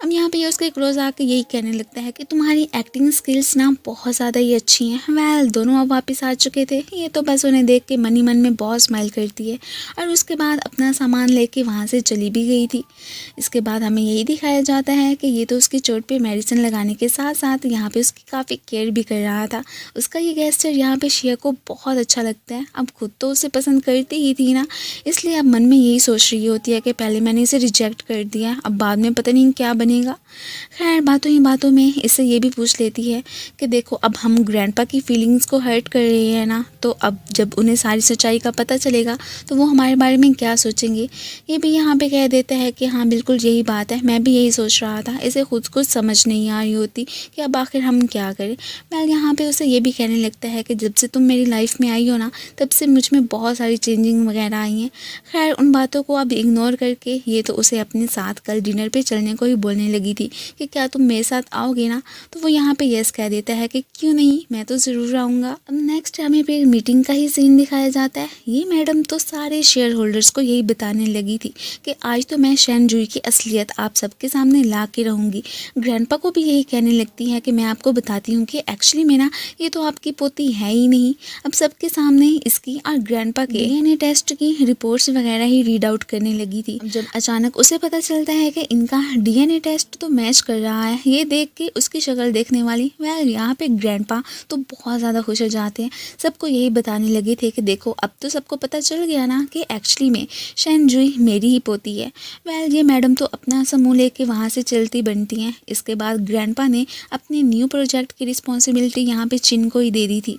अब यहाँ पे ये उसके क्लोज आके यही कहने लगता है कि तुम्हारी एक्टिंग स्किल्स ना बहुत ज़्यादा ही अच्छी हैं। वेल दोनों अब वापस आ चुके थे। ये तो बस उन्हें देख के मन ही मन में बहुत स्माइल करती है और उसके बाद अपना सामान लेके वहाँ से चली भी गई थी। इसके बाद हमें यही दिखाया जाता है कि ये तो उसकी चोट पे मेडिसिन लगाने के साथ साथ यहाँ पे उसकी काफ़ी केयर भी कर रहा था। उसका ये गेस्चर यहाँ पे शिया को बहुत अच्छा लगता है। अब खुद तो उसे पसंद करती ही थी ना, इसलिए अब मन में यही सोच रही होती है कि पहले मैंने इसे रिजेक्ट कर दिया, अब बाद में पता नहीं क्या बनेगा। खैर बातों ही बातों में इससे ये भी पूछ लेती है कि देखो अब हम ग्रैंडपा की फीलिंग्स को हर्ट कर रहे हैं ना, तो अब जब उन्हें सारी सच्चाई का पता चलेगा तो वो हमारे बारे में क्या सोचेंगे। ये भी यहाँ पे कह देता है कि हाँ बिल्कुल यही बात है, मैं भी यही सोच रहा था। इसे खुद कुछ समझ नहीं आ रही होती कि अब आखिर हम क्या करें। वेल यहाँ पे उसे ये भी कहने लगता है कि जब से तुम मेरी लाइफ में आई हो ना तब से मुझ में बहुत सारी चेंजिंग वगैरह आई हैं। खैर उन बातों को अब इग्नोर करके ये तो उसे अपने साथ कल डिनर पे चलने को ही बोलने लगी थी कि क्या तुम मेरे साथ आओगे ना, तो वो यहाँ पे यस कह देता है कि क्यों नहीं, मैं तो ज़रूर आऊँगा। अब नेक्स्ट हमें फिर मीटिंग का ही सीन दिखाया जाता है। ये मैडम तो सारे शेयर होल्डर्स को यही बताने लगी थी कि आज तो मैं शैन जुई की असलियत आप सबके सामने ला के रहूँगी। ग्रैंडपा को भी यही कहने लगती है कि मैं आपको बताती हूँ कि एक्चुअली में ना ये तो आपकी पोती है ही नहीं। अब सबके सामने इसकी और ग्रैंडपा के डीएनए टेस्ट की रिपोर्ट्स वगैरह ही रीड आउट करने लगी थी। अब जब अचानक उसे पता चलता है कि इनका डीएनए टेस्ट तो मैच कर रहा है, ये देख के उसकी शक्ल देखने वाली वेल यहाँ पे ग्रैंडपा तो बहुत ज़्यादा खुश हो जाते हैं। सबको यही बताने लगे थे कि देखो अब तो सबको पता चल गया ना कि एक्चुअली में शैन जुई मेरी ही पोती है। वेल ये मैडम तो अपना समूह लेके वहाँ से चलती बनती हैं। इसके बाद ग्रैंडपा ने अपने न्यू प्रोजेक्ट की रिस्पॉन्सिबिलिटी यहाँ पे चिन को ही दे दी थी।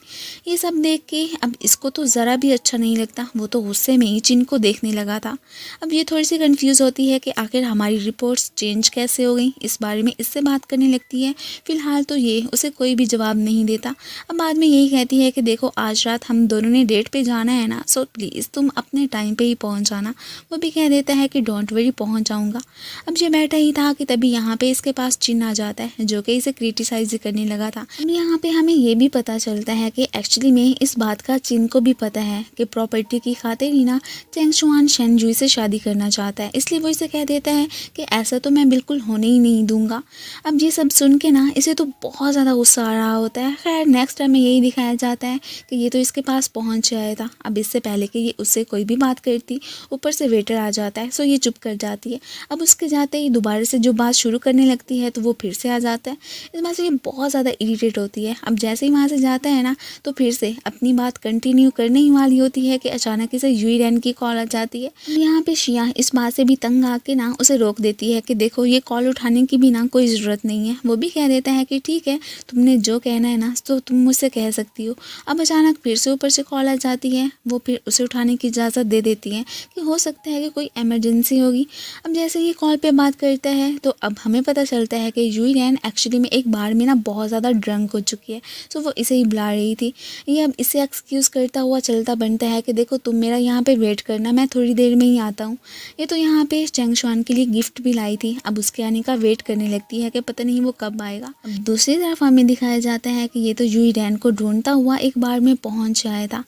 ये सब देख के अब इसको तो ज़रा भी अच्छा नहीं लगता। वो तो गुस्से में ही चिन को देखने लगा था। अब ये थोड़ी सी कंफ्यूज होती है कि आखिर हमारी रिपोर्ट्स चेंज कैसे हो गई, इस बारे में इससे बात करने लगती है। फिलहाल तो ये उसे कोई भी जवाब नहीं देता। अब बाद में यही कहती है कि देखो आज रात हम दोनों ने डेट पे जाना है ना, सो प्लीज़ तुम अपने टाइम पे ही पहुंच जाना। वो भी कह देता है कि डोंट वरी पहुंच जाऊंगा। अब ये बैठा ही था कि तभी यहाँ पे इसके पास चिन आ जाता है जो कि इसे क्रिटिसाइज करने लगा था। अब यहाँ पे हमें ये भी पता चलता है कि एक्चुअली में इस बात का चिन को भी पता है कि प्रॉपर्टी की खातिर ही ना चेंग शुआन शैन जुई से शादी करना चाहता है, इसलिए वो इसे कह देता है कि ऐसा तो मैं बिल्कुल होने ही नहीं दूंगा। अब ये सब सुन के ना इसे तो बहुत ज़्यादा गुस्सा आ रहा होता है। खैर नेक्स्ट टाइम में यही दिखाया जाता है कि ये तो इसके पास पहुंच आया था। अब इससे पहले कि ये उससे कोई भी बात करती ऊपर से वेटर आ जाता है, सो ये चुप कर जाती है। अब उसके जाते ही दोबारा से जो बात शुरू करने लगती है तो वो फिर से आ जाता है। इस बात से ये बहुत ज़्यादा इरीटेट होती है। अब जैसे ही वहाँ से जाता है ना तो फिर से अपनी बात कंटिन्यू करने ही वाली होती है कि अचानक इसे यूई रैन की कॉल आ जाती है। यहाँ पे शिया इस बात से भी तंग आके ना उसे रोक देती है कि देखो ये कॉल उठाने की भी ना कोई ज़रूरत नहीं है। वो भी कह देता है कि ठीक है तुमने जो कहना है ना तो तुम मुझसे कह सकती हो। अब अचानक फिर से ऊपर से कॉल आ जाती है। वो फिर उसे उठाने की इजाज़त दे देती है कि हो सकता है कि कोई इमरजेंसी होगी। अब जैसे ये कॉल पे बात करता है तो अब हमें पता चलता है कि यूई रैन एक्चुअली में एक बार में ना बहुत ज़्यादा ड्रंक हो चुकी है, सो वो इसे ही बुला रही थी। ये अब इसे एक्सक्यूज़ करता हुआ चलता बनता है कि देखो तुम मेरा यहाँ पे वेट करना, मैं थोड़ी देर में ही आता हूँ। ये तो यहाँ पे चेंग शुआन के लिए गिफ्ट भी लाई थी। अब उसके आने का वेट करने लगती है कि पता नहीं वो कब आएगा। अब दूसरी तरफ हमें दिखाया जाता है कि ये तो यूई रैन को ढूंढता हुआ एक बार में पहुँच आया था।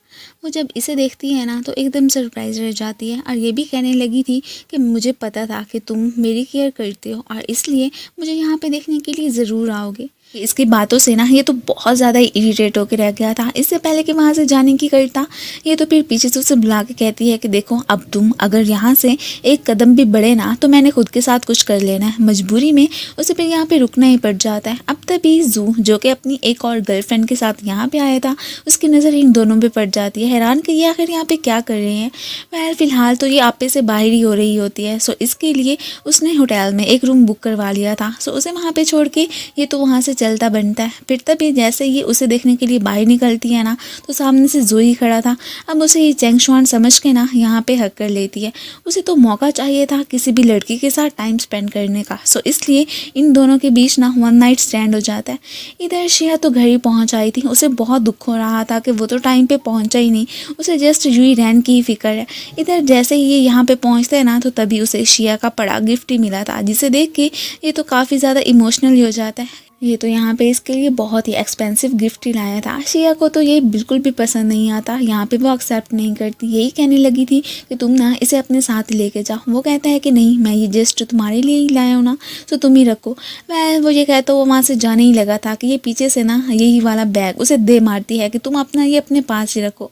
वो जब इसे देखती है ना तो एकदम सरप्राइज रह जाती है और ये भी कहने लगी थी कि मुझे पता था कि तुम मेरी केयर करते हो और इसलिए मुझे यहाँ पे देखने के लिए ज़रूर आओगे। इसकी बातों से ना ये तो बहुत ज़्यादा इरिटेट होकर रह गया था। इससे पहले कि वहाँ से जाने की करता, ये तो फिर पीछे से उसे बुला के कहती है कि देखो अब तुम अगर यहाँ से एक कदम भी बढ़े ना तो मैंने खुद के साथ कुछ कर लेना है। मजबूरी में उसे फिर यहाँ पे रुकना ही पड़ जाता है। अब तभी जू जो कि अपनी एक और गर्लफ्रेंड के साथ यहाँ पे आया था, उसकी नज़र इन दोनों पे पड़ जाती है। हैरान कि ये आखिर यहाँ पे क्या कर रहे हैं। वह फिलहाल तो ये आपे से बाहर ही हो रही होती है। सो इसके लिए उसने होटल में एक रूम बुक करवा लिया था। सो उसे वहाँ पे छोड़ के ये तो वहाँ से चलता बनता है। फिर तभी जैसे ही उसे देखने के लिए बाहर निकलती है ना तो सामने से जोई खड़ा था। अब उसे ये चेंग शुआन समझ के ना यहाँ पे हक कर लेती है। उसे तो मौका चाहिए था किसी भी लड़की के साथ टाइम स्पेंड करने का। सो इसलिए इन दोनों के बीच ना वन नाइट स्टैंड हो जाता है। इधर शिया तो घर ही पहुँच आई थी। उसे बहुत दुख हो रहा था कि वो तो टाइम पे पहुँचा ही नहीं। उसे जस्ट यूही रैन की ही फिक्र है। इधर जैसे ही ये यहाँ पे पहुँचते हैं ना तो तभी उसे शिया का बड़ा गिफ्ट ही मिला था, जिसे देख के ये तो काफ़ी ज़्यादा इमोशनल हो जाता है। ये तो यहाँ पे इसके लिए बहुत ही एक्सपेंसिव गिफ्ट ही लाया था। शिया को तो ये बिल्कुल भी पसंद नहीं आता। यहाँ पे वो एक्सेप्ट नहीं करती। यही कहने लगी थी कि तुम ना इसे अपने साथ लेके जाओ। वो कहता है कि नहीं, मैं ये जस्ट तुम्हारे लिए ही लाया हूँ ना, तो तुम ही रखो। वह वो ये कहता वो वहाँ से जाने ही लगा था कि ये पीछे से ना यही वाला बैग उसे दे मारती है कि तुम अपना ये अपने पास ही रखो।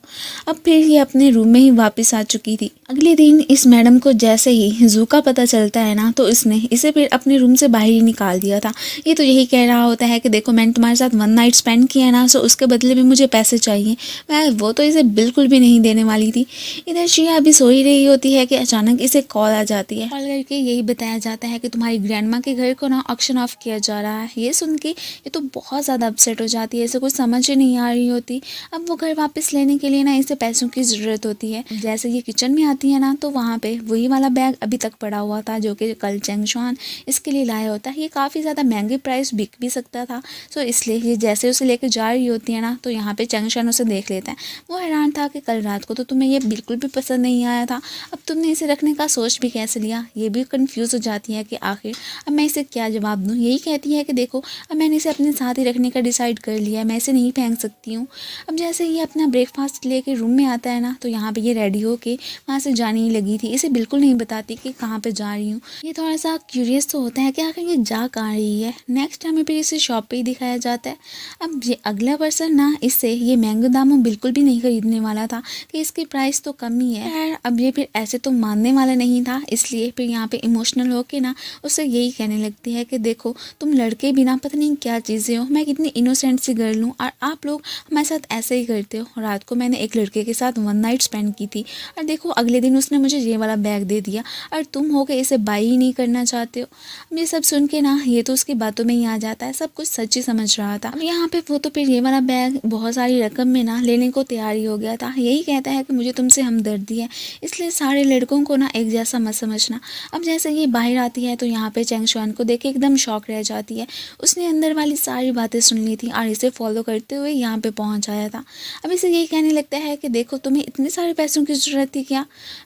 अब फिर ये अपने रूम में ही वापस आ चुकी थी। अगले दिन इस मैडम को जैसे ही जू का पता चलता है ना तो इसने इसे फिर अपने रूम से बाहर ही निकाल दिया था। ये तो यही कह रहा होता है कि देखो मैंने तुम्हारे साथ वन नाइट स्पेंड किया ना, सो उसके बदले में मुझे पैसे चाहिए। वह वो तो इसे बिल्कुल भी नहीं देने वाली थी। इधर शिया अभी सो ही रही होती है कि अचानक इसे कॉल आ जाती है। कॉल करके यही बताया जाता है कि तुम्हारी ग्रैंडमा के घर को ना ऑक्शन ऑफ किया जा रहा है। ये सुन के ये तो बहुत ज़्यादा अपसेट हो जाती है। इसे कुछ समझ ही नहीं आ रही होती। अब वो घर वापस लेने के लिए ना इसे पैसों की ज़रूरत होती है। जैसे ये किचन में आती है ना तो वहाँ पे वही वाला बैग अभी तक पड़ा हुआ था जो कि कल चेंग शुआन इसके लिए लाया होता है। ये काफ़ी ज़्यादा महंगे प्राइस बिक भी सकता था। सो इसलिए ये जैसे उसे लेकर जा रही होती है ना तो यहाँ पे चेंग शुआन उसे देख लेता है। वो हैरान था कि कल रात को तो तुम्हें ये बिल्कुल भी पसंद नहीं आया था, अब तुमने इसे रखने का सोच भी कैसे लिया। ये भी कंफ्यूज हो जाती है कि आखिर अब मैं इसे क्या जवाब दूँ। यही कहती है कि देखो अब मैंने इसे अपने साथ ही रखने का डिसाइड कर लिया है, मैं इसे नहीं फेंक सकती हूँ। अब जैसे ये अपना ब्रेकफास्ट लेके रूम में आता है ना तो यहाँ पे ये रेडी होके वहाँ से जाने ही लगी थी। इसे बिल्कुल नहीं बताती कि कहाँ पे जा रही हूँ। ये थोड़ा सा क्यूरियस तो होता है कि आखिर ये जा कहाँ रही है। नेक्स्ट हमें फिर इसे शॉप पे ही दिखाया जाता है। अब ये अगला पर्सन ना इससे ये महंगे दामों बिल्कुल भी नहीं खरीदने वाला था कि इसकी प्राइस तो कम ही है। यार अब ये फिर ऐसे तो मानने वाला नहीं था, इसलिए फिर यहाँ पे इमोशनल होके ना उससे यही कहने लगती है कि देखो तुम लड़के बिना पता नहीं क्या चीज़ें हो, मैं कितनी इनोसेंट सी गर्ल हूँ और आप लोग हमारे साथ ऐसे ही करते हो। रात को मैंने एक लड़के के साथ वन नाइट स्पेंड की थी और देखो अगले दिन उसने मुझे ये वाला बैग दे दिया और तुम हो के इसे बाई ही नहीं करना चाहते हो। अब ये सब सुन के ना ये तो उसकी बातों में ही आ जाता है, सब कुछ सच्ची समझ रहा था। अब यहाँ पे वो तो फिर ये वाला बैग बहुत सारी रकम में ना लेने को तैयार ही हो गया था। यही कहता है कि मुझे तुमसे हमदर्दी है, इसलिए सारे लड़कों को ना एक जैसा मत समझना। अब जैसे ये बाहर आती है तो यहाँ पे चेंग शुआन को देख के एकदम शॉक रह जाती है। उसने अंदर वाली सारी बातें सुन ली थी और इसे फॉलो करते हुए यहाँ पे पहुँच आया था। अब इसे यही कहने लगता है कि देखो तुम्हें इतने सारे पैसों की ज़रूरत थी क्या।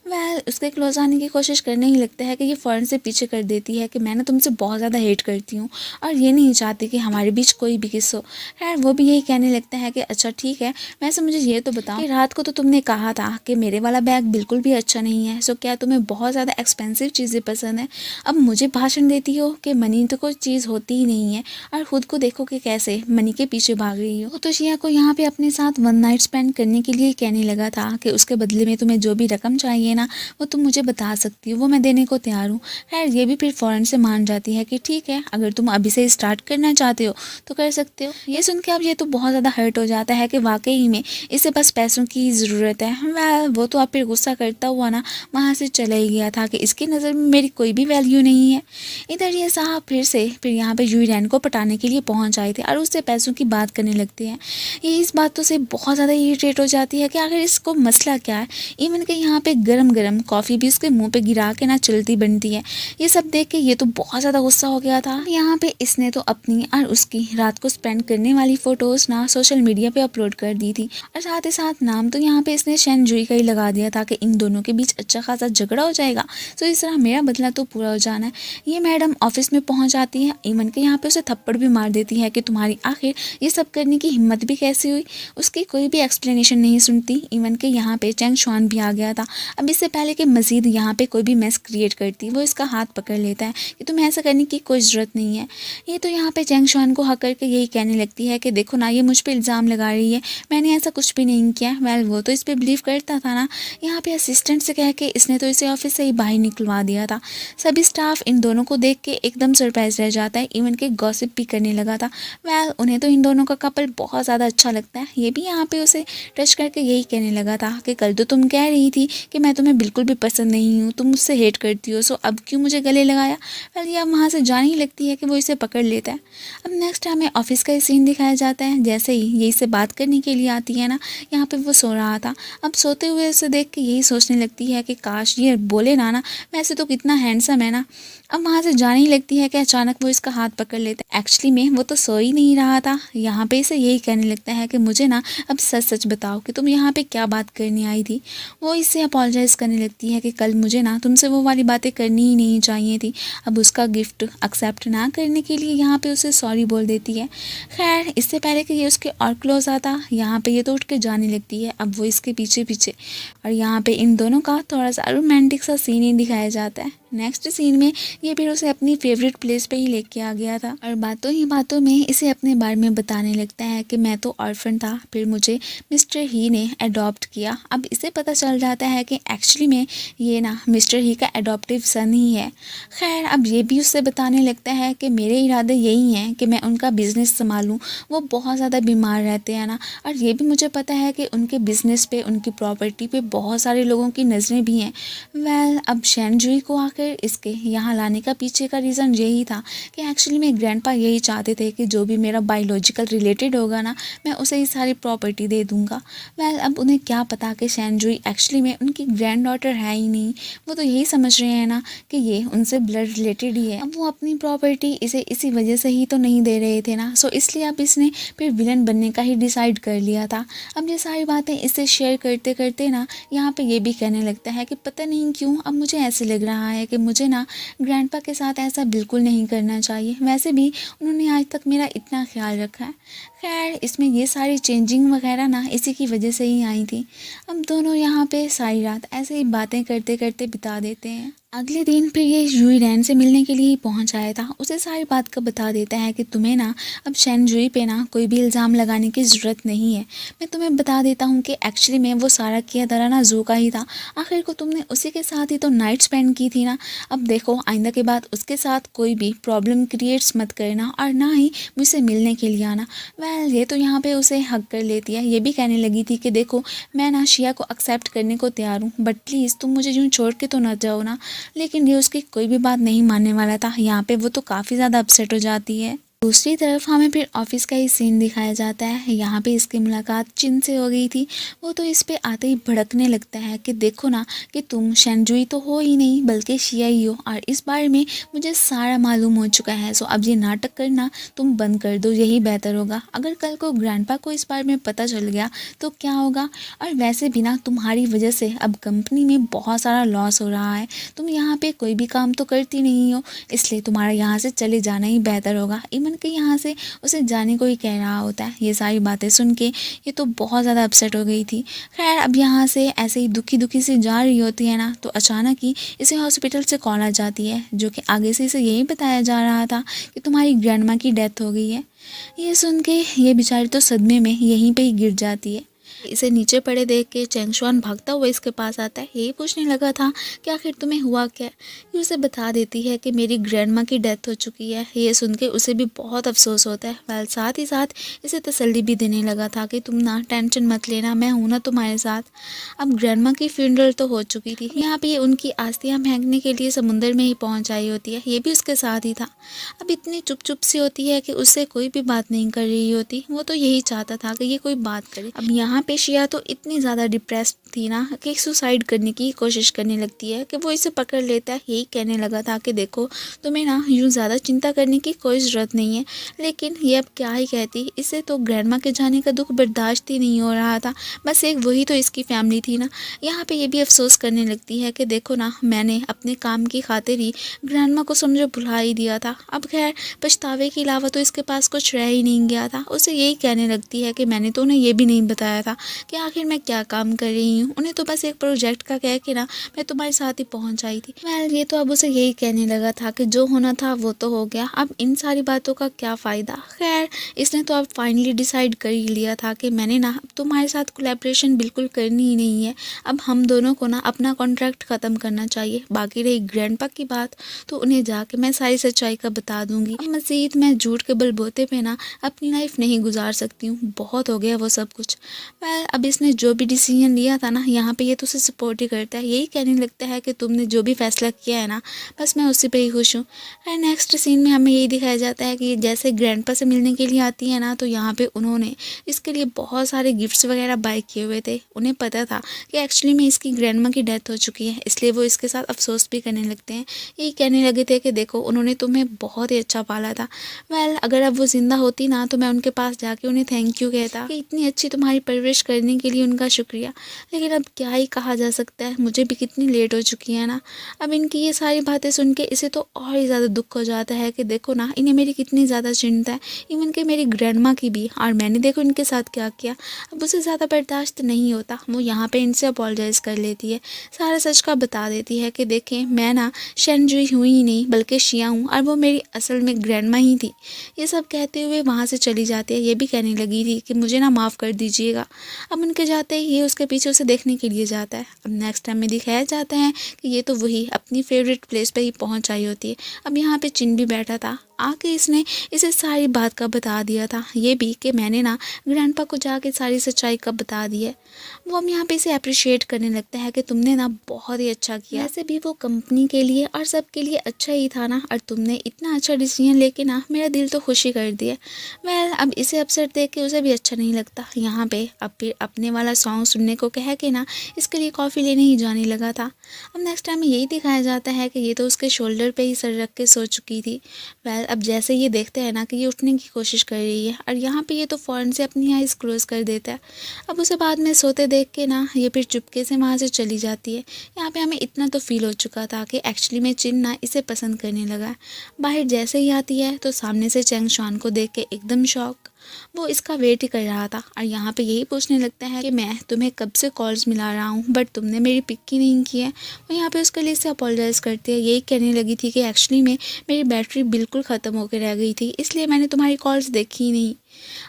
वह उसके क्लोज आने की कोशिश करने ही लगता है कि ये फ़ौरन से पीछे कर देती है कि मैं ना तुमसे बहुत ज़्यादा हेट करती हूँ और ये नहीं चाहती कि हमारे बीच कोई भी किस हो। खैर वो भी यही कहने लगता है कि अच्छा ठीक है, वैसे मुझे ये तो बताओ कि रात को तो तुमने कहा था कि मेरे वाला बैग बिल्कुल भी अच्छा नहीं है, सो क्या तुम्हें बहुत ज़्यादा एक्सपेंसिव चीज़ें पसंद है। अब मुझे भाषण देती हो कि मनी तो कोई चीज़ होती ही नहीं है और ख़ुद को देखो कि कैसे मनी के पीछे भाग रही हो। तो शिया को यहाँ पे अपने साथ वन नाइट स्पेंड करने के लिए कहने लगा था कि उसके बदले में तुम्हें जो भी रकम चाहिए ना वो तुम मुझे बता सकती हो, वो मैं देने को तैयार हूँ। खैर ये भी फिर फ़ौरन से मान जाती है कि ठीक है, अगर तुम अभी से स्टार्ट करना चाहते हो तो कर सकते हो। ये सुन के अब ये तो बहुत ज़्यादा हर्ट हो जाता है कि वाकई में इसे बस पैसों की ज़रूरत है। वो तो अब फिर गुस्सा करता हुआ ना वहाँ से चला ही गया था कि इसकी नज़र में मेरी कोई भी वैल्यू नहीं है। इधर ये साहब फिर यहाँ पे यूही रैन को पटाने के लिए पहुँच आए थे और उससे पैसों की बात करने लगते हैं। ये इस बातों से बहुत ज़्यादा इरिटेट हो जाती है कि आखिर इसको मसला क्या है। इवन कि यहाँ पे गरम गरम कॉफ़ी भी उसके मुँह पे गिरा के ना चलती बनती है। ये सब देख के ये तो बहुत ज़्यादा गुस्सा हो गया था। यहाँ पे इसने तो अपनी और उसकी रात को स्पेंड करने वाली फ़ोटोज़ ना सोशल मीडिया पे अपलोड कर दी थी और साथ ही साथ नाम तो यहाँ पे इसने शेन जुई का ही लगा दिया था कि इन दोनों के बीच अच्छा खासा झगड़ा हो जाएगा। तो इस तरह मेरा बदला तो पूरा हो जाना है। ये मैडम ऑफिस में पहुँच जाती है, इमन के यहाँ पे उसे थप्पड़ भी मार देती है कि तुम्हारी आखिर ये सब करने की हिम्मत भी कैसी हुई। उसकी कोई भी एक्सप्लेनेशन नहीं सुनती। इमन के यहाँ पे चेंग शुआन भी आ गया था। अब इससे पहले कि मज़ीद यहाँ पे कोई भी मेस क्रिएट करती वो इसका हाथ पकड़ लेता है कि तुम्हें ऐसा करने की कोई ज़रूरत नहीं है। ये तो यहाँ पे चेंग शुआन को हक करके यही कहने लगती है कि देखो ना, ये मुझ पर इल्ज़ाम लगा रही है, मैंने ऐसा कुछ भी नहीं किया। वेल वो तो इस पर बिलीव करता था ना। यहाँ पे असिस्टेंट से कह के इसने तो इसे ऑफिस से ही बाहर निकलवा दिया था। सभी स्टाफ इन दोनों को देख के एकदम सरप्राइज रह जाता है। इवन के गॉसिप भी करने लगा था। वेल उन्हें तो इन दोनों का कपल बहुत ज़्यादा अच्छा लगता है। ये भी यहाँ पे उसे टच करके यही कहने लगा था कि कल तो तुम कह रही थी कि मैं तुम्हें बिल्कुल भी पसंद नहीं हूँ, तुम मुझसे हेट करती हो, सो अब क्यों मुझे गले लगाया। वेल यह वहाँ से जाने ही लगती है कि वो इसे पकड़ लेता है। अब नेक्स्ट हमें ऑफिस का सीन दिखाया जाता है। जैसे ही ये इससे बात करने के लिए आती है ना, यहाँ पे वो सो रहा था। अब सोते हुए उसे देख के यही सोचने लगती है कि काश ये बोले ना वैसे तो कितना हैंडसम है ना। अब वहाँ से जाने ही लगती है कि अचानक वो इसका हाथ पकड़ लेता है। एक्चुअली में वो तो सो ही नहीं रहा था। यहाँ पे इसे यही कहने लगता है कि मुझे ना अब सच सच बताओ कि तुम यहाँ पे क्या बात करने आई थी। वो इससे अपोलोजाइज़ करने लगती है कि कल मुझे ना तुमसे वो वाली बातें करनी ही नहीं चाहिए थी। अब उसका गिफ्ट एक्सेप्ट ना करने के लिए यहाँ पे उसे सॉरी बोल देती है। खैर इससे पहले कि ये उसके और क्लोज आता, यहाँ पे ये तो उठ के जाने लगती है। अब वो इसके पीछे पीछे और यहाँ पे इन दोनों का थोड़ा सा रोमांटिक सा सीन ही दिखाया जाता है। नेक्स्ट सीन में ये फिर उसे अपनी फेवरेट प्लेस पे ही लेके आ गया था और बातों ही बातों में इसे अपने बारे में बताने लगता है कि मैं तो ऑर्फन था, फिर मुझे मिस्टर ही ने अडॉप्ट किया। अब इसे पता चल जाता है कि एक्चुअली में ये ना मिस्टर ही का अडॉप्टिव सन ही है। खैर अब ये भी उससे बताने लगता है कि मेरे इरादे यही हैं कि मैं उनका बिज़नेस संभालूं। वो बहुत ज़्यादा बीमार रहते हैं ना, और ये भी मुझे पता है कि उनके बिज़नेस पे, उनकी प्रॉपर्टी पे बहुत सारे लोगों की नज़रें भी हैं। वेल अब शेन जुई को आखिर इसके यहाँ लाने का पीछे का रीज़न यही था कि एक्चुअली में ग्रैंडपा यही चाहते थे कि जो भी मेरा बायोलॉजिकल रिलेटेड होगा ना, मैं उसे ही सारी प्रॉपर्टी दे दूँगा। वेल अब उन्हें क्या पता कि शेन जुई एक्चुअली में उनकी ग्रैंड डॉटर है ही नहीं। वो तो यही समझ रहे हैं ना कि ये उनसे ब्लड रिलेटेड ही है। अब वो अपनी प्रॉपर्टी इसे इसी वजह से ही तो नहीं दे रहे थे ना, सो इसलिए अब इसने फिर विलन बनने का ही डिसाइड कर लिया था। अब ये सारी बातें इससे शेयर करते करते ना यहाँ पे ये भी कहने लगता है कि पता नहीं क्यों अब मुझे ऐसे लग रहा है कि मुझे ना ग्रैंडपा के साथ ऐसा बिल्कुल नहीं करना चाहिए। वैसे भी उन्होंने आज तक मेरा इतना ख्याल रखा है। खैर इसमें ये सारी चेंजिंग वगैरह ना इसी की वजह से ही आई थी। अब दोनों यहाँ पे सारी रात ऐसे ही बातें करते करते बिता देते हैं। अगले दिन फिर ये जुई रैन से मिलने के लिए ही पहुंच आया था। उसे सारी बात का बता देता है कि तुम्हें ना अब शेन जुई पे ना कोई भी इल्ज़ाम लगाने की ज़रूरत नहीं है। मैं तुम्हें बता देता हूँ कि एक्चुअली में वो सारा किया धरा ना जू का ही था। आखिर को तुमने उसी के साथ ही तो नाइट स्पेंड की थी ना। अब देखो आइंदा के बाद उसके साथ कोई भी प्रॉब्लम क्रिएट्स मत करना और ना ही मुझसे मिलने के लिए आना। वेल ये तो यहाँ पे उसे हक कर लेती है। ये भी कहने लगी थी कि देखो मैं ना शिया को एक्सेप्ट करने को तैयार हूँ, बट प्लीज़ तुम मुझे यूँ छोड़ के तो ना जाओ ना। लेकिन ये उसकी कोई भी बात नहीं मानने वाला था। यहाँ पे वो तो काफ़ी ज़्यादा अपसेट हो जाती है। दूसरी तरफ हमें फिर ऑफिस का ही सीन दिखाया जाता है। यहाँ पे इसकी मुलाकात चिन से हो गई थी। वो तो इस पे आते ही भड़कने लगता है कि देखो ना कि तुम शेनजुई तो हो ही नहीं बल्कि शिया ही हो, और इस बारे में मुझे सारा मालूम हो चुका है। सो अब ये नाटक करना तुम बंद कर दो, यही बेहतर होगा। अगर कल को ग्रैंडपा को इस बारे में पता चल गया तो क्या होगा। और वैसे भी ना तुम्हारी वजह से अब कंपनी में बहुत सारा लॉस हो रहा है। तुम यहाँ पे कोई भी काम तो करती नहीं हो, इसलिए तुम्हारा यहाँ से चले जाना ही बेहतर होगा। के यहाँ से उसे जाने को ही कह रहा होता है। ये सारी बातें सुन के ये तो बहुत ज़्यादा अपसेट हो गई थी। खैर अब यहाँ से ऐसे ही दुखी दुखी से जा रही होती है ना, तो अचानक ही इसे हॉस्पिटल से कॉल आ जाती है, जो कि आगे से इसे यही बताया जा रहा था कि तुम्हारी ग्रैंडमा की डेथ हो गई है। ये सुन के ये बेचारी तो सदमे में यहीं पर ही गिर जाती है। इसे नीचे पड़े देख के चेंग शुआन भागता हुआ इसके पास आता है। यही पूछने लगा था कि आखिर तुम्हें हुआ क्या। ये उसे बता देती है कि मेरी ग्रैंडमा की डेथ हो चुकी है। ये सुन के उसे भी बहुत अफसोस होता है। वेल साथ ही साथ इसे तसल्ली भी देने लगा था कि तुम ना टेंशन मत लेना, मैं हूँ ना तुम्हारे साथ। अब ग्रैंडमा की फ्यूनरल तो हो चुकी थी। यहाँ पे उनकी अस्थियाँ फेंकने के लिए समुंदर में ही पहुँच आई होती है। ये भी उसके साथ ही था। अब इतनी चुप चुप सी होती है कि उससे कोई भी बात नहीं कर रही होती। वो तो यही चाहता था कि ये कोई बात करे। अब यहाँ पे शिया तो इतनी ज़्यादा डिप्रेस्ड थी ना कि सुसाइड करने की कोशिश करने लगती है कि वो इसे पकड़ लेता है। यही कहने लगा था कि देखो तुम्हें ना यूँ ज़्यादा चिंता करने की कोई ज़रूरत नहीं है, लेकिन ये अब क्या ही कहती। इसे तो ग्रैंडमा के जाने का दुख बर्दाश्त ही नहीं हो रहा था। बस एक वही तो इसकी फैमिली थी ना। यहाँ पे ये भी अफसोस करने लगती है कि देखो ना मैंने अपने काम की खातिर ही ग्रैंडमा को समझो भुला ही दिया था। अब खैर पछतावे के अलावा तो इसके पास कुछ रह ही नहीं गया था। उसे यही कहने लगती है कि मैंने तो उन्हें ये भी नहीं बताया था कि आखिर मैं क्या काम कर रही हूँ। उन्हें तो बस एक प्रोजेक्ट का कह के ना मैं तुम्हारे साथ ही पहुँच आई थी। वेल ये तो अब उसे यही कहने लगा था कि जो होना था वो तो हो गया, अब इन सारी बातों का क्या फ़ायदा। खैर इसने तो अब फाइनली डिसाइड कर ही लिया था कि मैंने ना तुम्हारे साथ कोलैबोरेशन बिल्कुल करनी ही नहीं है। अब हम दोनों को ना अपना कॉन्ट्रैक्ट ख़त्म करना चाहिए। बाकी रही ग्रैंडपा की बात तो उन्हें जाके मैं सारी सच्चाई का बता दूंगी। अब मज़ीद मैं झूठ के बलबूते पे ना अपनी लाइफ नहीं गुजार सकती हूँ, बहुत हो गया वो सब कुछ। वेल अब इसने जो भी डिसीजन लिया था ना यहाँ पे ये तो उसे सपोर्ट ही करता है। यही कहने लगता है कि तुमने जो भी फैसला किया है ना बस मैं उसी पे ही खुश हूँ। एंड नेक्स्ट सीन में हमें यही दिखाया जाता है कि जैसे ग्रैंडपा से मिलने के लिए आती है ना तो यहाँ पे उन्होंने इसके लिए बहुत सारे गिफ्ट्स वगैरह बाय किए हुए थे। उन्हें पता था कि एक्चुअली में इसकी ग्रैंडमा की डेथ हो चुकी है, इसलिए वो इसके साथ अफसोस भी करने लगते हैं। यही कहने लगे थे कि देखो उन्होंने तुम्हें बहुत ही अच्छा पाला था। वेल अगर अब वो ज़िंदा होती ना तो मैं उनके पास जाके उन्हें थैंक यू कहता कि इतनी अच्छी तुम्हारी परवरिश करने के लिए उनका शुक्रिया। लेकिन अब क्या ही कहा जा सकता है, मुझे भी कितनी लेट हो चुकी है ना। अब इनकी ये सारी बातें सुन के इसे तो और ही ज़्यादा दुख हो जाता है कि देखो ना इन्हें मेरी कितनी ज़्यादा चिंता है, इवन कि मेरी ग्रैंडमा की भी, और मैंने देखो इनके साथ क्या किया। अब उसे ज़्यादा बर्दाश्त नहीं होता, वो यहाँ पे इनसे अपोलोजाइज़ कर लेती है, सारा सच का बता देती है कि देखें मैं ना शेनजुई हुई ही नहीं बल्कि शिया हूँ और वो मेरी असल में ग्रैंडमा ही थी। ये सब कहते हुए वहाँ से चली जाती है। ये भी कहने लगी थी कि मुझे ना माफ़ कर दीजिएगा। अब उनके जाते ही ये उसके पीछे उसे देखने के लिए जाता है। अब नेक्स्ट टाइम में दिखाया जाता है कि ये तो वही अपनी फेवरेट प्लेस पे ही पहुंच आई होती है। अब यहाँ पे चिन भी बैठा था, आके इसने इसे सारी बात का बता दिया था। ये भी कि मैंने ना ग्रैंडपा को जाके सारी सच्चाई का बता दिया। वो हम यहाँ पे इसे अप्रिशिएट करने लगता है कि तुमने ना बहुत ही अच्छा किया। वैसे भी वो कंपनी के लिए और सबके लिए अच्छा ही था ना, और तुमने इतना अच्छा डिसीजन लेके ना मेरा दिल तो खुशी कर दिया। वेल अब इसे अपसेट देख के उसे भी अच्छा नहीं लगता। यहाँ पे अब फिर अपने वाला सॉन्ग सुनने को कह के ना इसके लिए कॉफ़ी लेने ही जाने लगा था। अब नेक्स्ट टाइम में यही दिखाया जाता है कि ये तो उसके शोल्डर पे ही सर रख के सो चुकी थी। वेल अब जैसे ये देखते हैं ना कि ये उठने की कोशिश कर रही है और यहाँ पे ये तो फ़ौरन से अपनी आइज़ क्लोज कर देता है। अब उसे बाद में सोते देख के ना ये फिर चुपके से वहाँ से चली जाती है। यहाँ पे हमें इतना तो फील हो चुका था कि एक्चुअली में चिन ना इसे पसंद करने लगा। बाहर जैसे ही आती है तो सामने से चैंग शान को देख के एकदम शॉक, वो इसका वेट ही कर रहा था और यहाँ पे यही पूछने लगता है कि मैं तुम्हें कब से कॉल्स मिला रहा हूँ बट तुमने मेरी पिक ही नहीं की है। वो यहाँ पे उसके लिए से अपोलोजाइज़ करती है। यही कहने लगी थी कि एक्चुअली में मेरी बैटरी बिल्कुल ख़त्म होकर रह गई थी, इसलिए मैंने तुम्हारी कॉल्स देखी ही नहीं।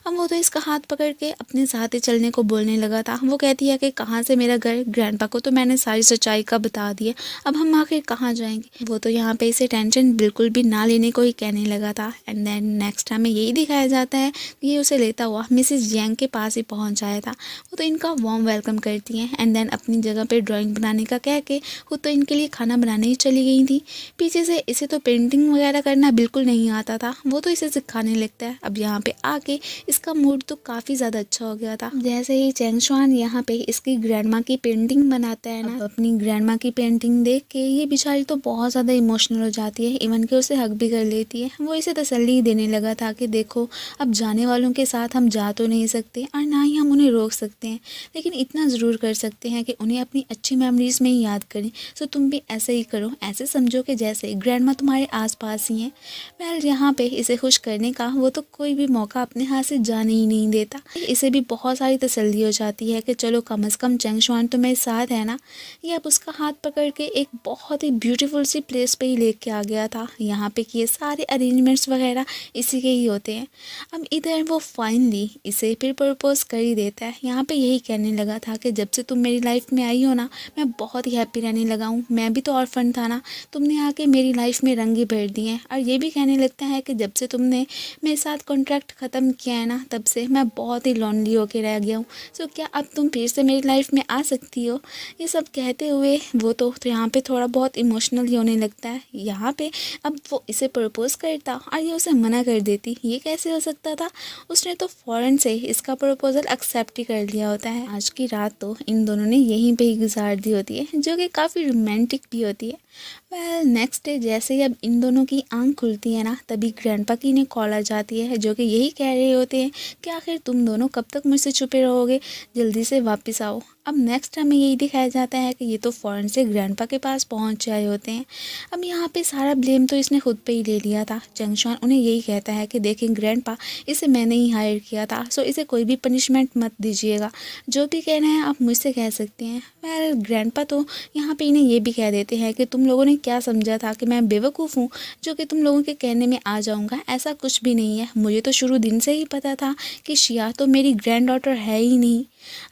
अब वो तो इसका हाथ पकड़ के अपने साथ ही चलने को बोलने लगा था। वो कहती है कि कहाँ से मेरा घर, ग्रैंडपा को तो मैंने सारी सच्चाई का बता दिया, अब हम आखिर कहाँ जाएंगे। वो तो यहाँ पे इसे टेंशन बिल्कुल भी ना लेने को ही कहने लगा था। एंड देन नेक्स्ट टाइम में यही दिखाया जाता है कि ये उसे लेता हुआ मिसेस यांग के पास ही पहुँच आया था। वो तो इनका वार्म वेलकम करती हैं एंड देन अपनी जगह पर ड्राइंग बनाने का कह के वो तो इनके लिए खाना बनाने ही चली गई थी। पीछे से इसे तो पेंटिंग वगैरह करना बिल्कुल नहीं आता था, वो तो इसे सिखाने लगता है। अब यहाँ पे आके इसका मूड तो काफ़ी ज़्यादा अच्छा हो गया था। जैसे ही चैंग शान यहाँ पे इसकी ग्रैंडमा की पेंटिंग बनाता है ना, अपनी ग्रैंडमा की पेंटिंग देख के ये बेचारी तो बहुत ज़्यादा इमोशनल हो जाती है, इवन कि उसे हक भी कर लेती है। वो इसे तसल्ली देने लगा था कि देखो अब जाने वालों के साथ हम जा तो नहीं सकते और ना ही हम उन्हें रोक सकते हैं, लेकिन इतना ज़रूर कर सकते हैं कि उन्हें अपनी अच्छी मेमोरीज़ में ही याद करें। सो तुम भी ऐसे ही करो, ऐसे समझो कि जैसे ग्रैंडमा तुम्हारे आसपास ही हैं। वेल यहाँ पे इसे खुश करने का वो तो कोई भी मौका अपने हाथ से जाने ही नहीं देता। इसे भी बहुत सारी तसल्ली हो जाती है कि चलो कम से कम चैंग शान तो मेरे साथ है ना। ये अब उसका हाथ पकड़ के एक बहुत ही ब्यूटीफुल सी प्लेस पे ही लेके आ गया था। यहाँ पे किए सारे अरेंजमेंट्स वगैरह इसी के ही होते हैं। अब इधर वो फाइनली इसे फिर प्रपोज कर ही देता है। यहाँ पे यही कहने लगा था कि जब से तुम मेरी लाइफ में आई हो ना मैं बहुत ही हैप्पी रहने लगा हूँ, मैं भी तो ऑर्फन था ना, तुमने आके मेरी लाइफ में रंग ही भर दिए हैं। और ये भी कहने लगता है कि जब से तुमने मेरे साथ कॉन्ट्रैक्ट ख़त्म फ़ोन किया है ना तब से मैं बहुत ही लोनली होके रह गया हूँ। सो क्या अब तुम फिर से मेरी लाइफ में आ सकती हो? ये सब कहते हुए वो तो यहाँ पे थोड़ा बहुत इमोशनल ही होने लगता है। यहाँ पे अब वो इसे प्रपोज़ करता और ये उसे मना कर देती, ये कैसे हो सकता था? उसने तो फ़ौरन से इसका प्रपोज़ल एक्सेप्ट ही कर लिया होता है। आज की रात तो इन दोनों ने यहीं पे ही गुजार दी होती है, जो कि काफ़ी रोमांटिक भी होती है। वेल नेक्स्ट डे जैसे ही अब इन दोनों की आंख खुलती है ना, तभी ग्रैंडपा की इन्हें कॉल आ जाती है, जो कि यही कह रहे होते हैं कि आखिर तुम दोनों कब तक मुझसे छुपे रहोगे, जल्दी से वापस आओ। अब नेक्स्ट हमें यही दिखाया जाता है कि ये तो फ़ौरन से ग्रैंडपा के पास पहुंच आए होते हैं। अब यहाँ पे सारा ब्लेम तो इसने खुद पे ही ले लिया था। चंगशान उन्हें यही कहता है कि देखें ग्रैंडपा, इसे मैंने ही हायर किया था, सो इसे कोई भी पनिशमेंट मत दीजिएगा, जो भी कहना है आप मुझसे कह सकते हैं। वेल ग्रैंडपा तो यहाँ पे इन्हें ये भी कह देते हैं कि तुम लोगों ने क्या समझा था कि मैं बेवकूफ़ हूँ जो कि तुम लोगों के कहने में आ जाऊँगा? ऐसा कुछ भी नहीं है, मुझे तो शुरू दिन से ही पता था कि शिया तो मेरी ग्रैंड डॉटर है ही नहीं।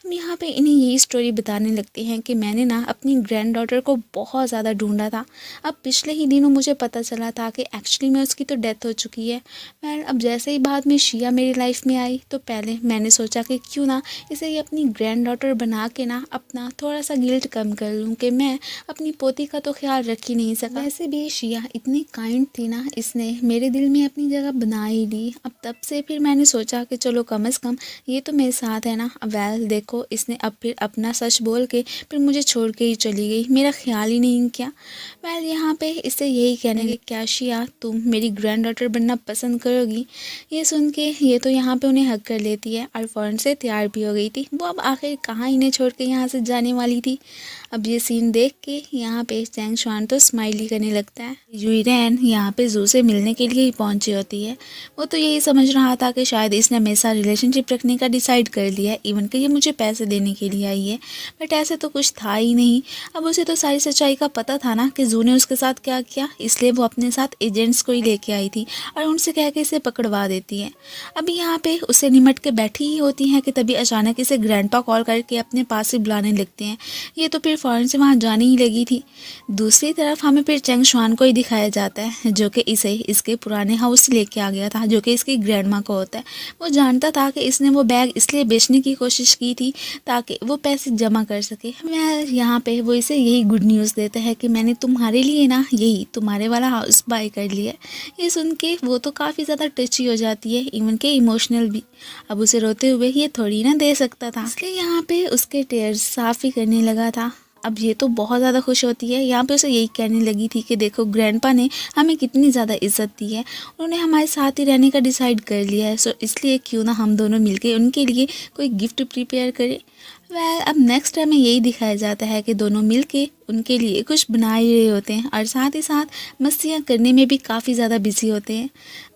हम यहाँ पे इन्हें यही स्टोरी बताने लगते हैं कि मैंने ना अपनी ग्रैंड डॉटर को बहुत ज़्यादा ढूंढा था। अब पिछले ही दिनों मुझे पता चला था कि एक्चुअली में उसकी तो डेथ हो चुकी है। मैं अब जैसे ही बाद में शिया मेरी लाइफ में आई तो पहले मैंने सोचा कि क्यों ना इसे ये अपनी ग्रैंड डॉटर बना के ना अपना थोड़ा सा गिल्ट कम कर लूँ कि मैं अपनी पोती का तो ख्याल रख ही नहीं सका। वैसे भी शिया इतनी काइंड थी ना, इसने मेरे दिल में अपनी जगह बना ही ली। अब तब से फिर मैंने सोचा कि चलो कम से कम ये तो मेरे साथ है ना। वेल देखो इसने अब फिर अपना सच बोल के फिर मुझे छोड़ के ही चली गई, मेरा ख्याल ही नहीं किया। वेल यहाँ पे इससे यही कहने कि क्या शिया तुम मेरी ग्रैंड डॉटर बनना पसंद करोगी? ये सुन के ये तो यहाँ पे उन्हें हक कर लेती है और फ़ौरन से तैयार भी हो गई थी। वो अब आखिर कहाँ इन्हें छोड़ के यहाँ से जाने वाली थी। अब ये सीन देख के यहाँ पे चैंगशान तो स्माइल ही करने लगता है। यूइरेन यहाँ पे जू से मिलने के लिए ही पहुंची होती है। वो तो यही समझ रहा था कि शायद इसने मेरे साथ रिलेशनशिप रखने का डिसाइड कर लिया है, इवन कि ये मुझे पैसे देने के लिए आई है, बट ऐसे तो कुछ था ही नहीं। अब उसे तो सारी सच्चाई का पता था ना कि जू ने उसके साथ क्या किया, इसलिए वो अपने साथ एजेंट्स को ही लेके आई थी और उनसे कह के इसे पकड़वा देती है। अभी यहाँ पे उसे निमट के बैठी ही होती है कि तभी अचानक इसे ग्रैंडपा कॉल करके अपने पास से बुलाने लगते हैं। ये तो फिर फ़ौरन से वहाँ जाने ही लगी थी। दूसरी तरफ हमें फिर चैंगशान को ही दिखाया जाता है, जो कि इसे इसके पुराने हाउस लेके आ गया था, जो कि इसकी ग्रैंडमा को होता है। वो जानता था कि इसने वो बैग इसलिए बेचने की कोशिश की थी ताकि वो पैसे जमा कर सके। मैं यहाँ पे वो इसे यही गुड न्यूज़ देता है कि मैंने तुम्हारे लिए ना यही तुम्हारे वाला हाउस बाय कर लिया है। ये सुन के वो तो काफ़ी ज़्यादा टची हो जाती है, इवन के इमोशनल भी। अब उसे रोते हुए ये थोड़ी ना दे सकता था, इसलिए यहाँ पे उसके टेयर्स साफ ही करने लगा था। अब ये तो बहुत ज़्यादा खुश होती है। यहाँ पे उसे यही कहने लगी थी कि देखो ग्रैंडपा ने हमें कितनी ज़्यादा इज्जत दी है, उन्होंने हमारे साथ ही रहने का डिसाइड कर लिया है, सो इसलिए क्यों ना हम दोनों मिलके उनके लिए कोई गिफ्ट प्रिपेयर करें। वेल अब नेक्स्ट हमें यही दिखाया जाता है कि दोनों मिलके उनके लिए कुछ बना ही रहे होते हैं और साथ ही साथ मस्तियाँ करने में भी काफ़ी ज़्यादा बिजी होते हैं।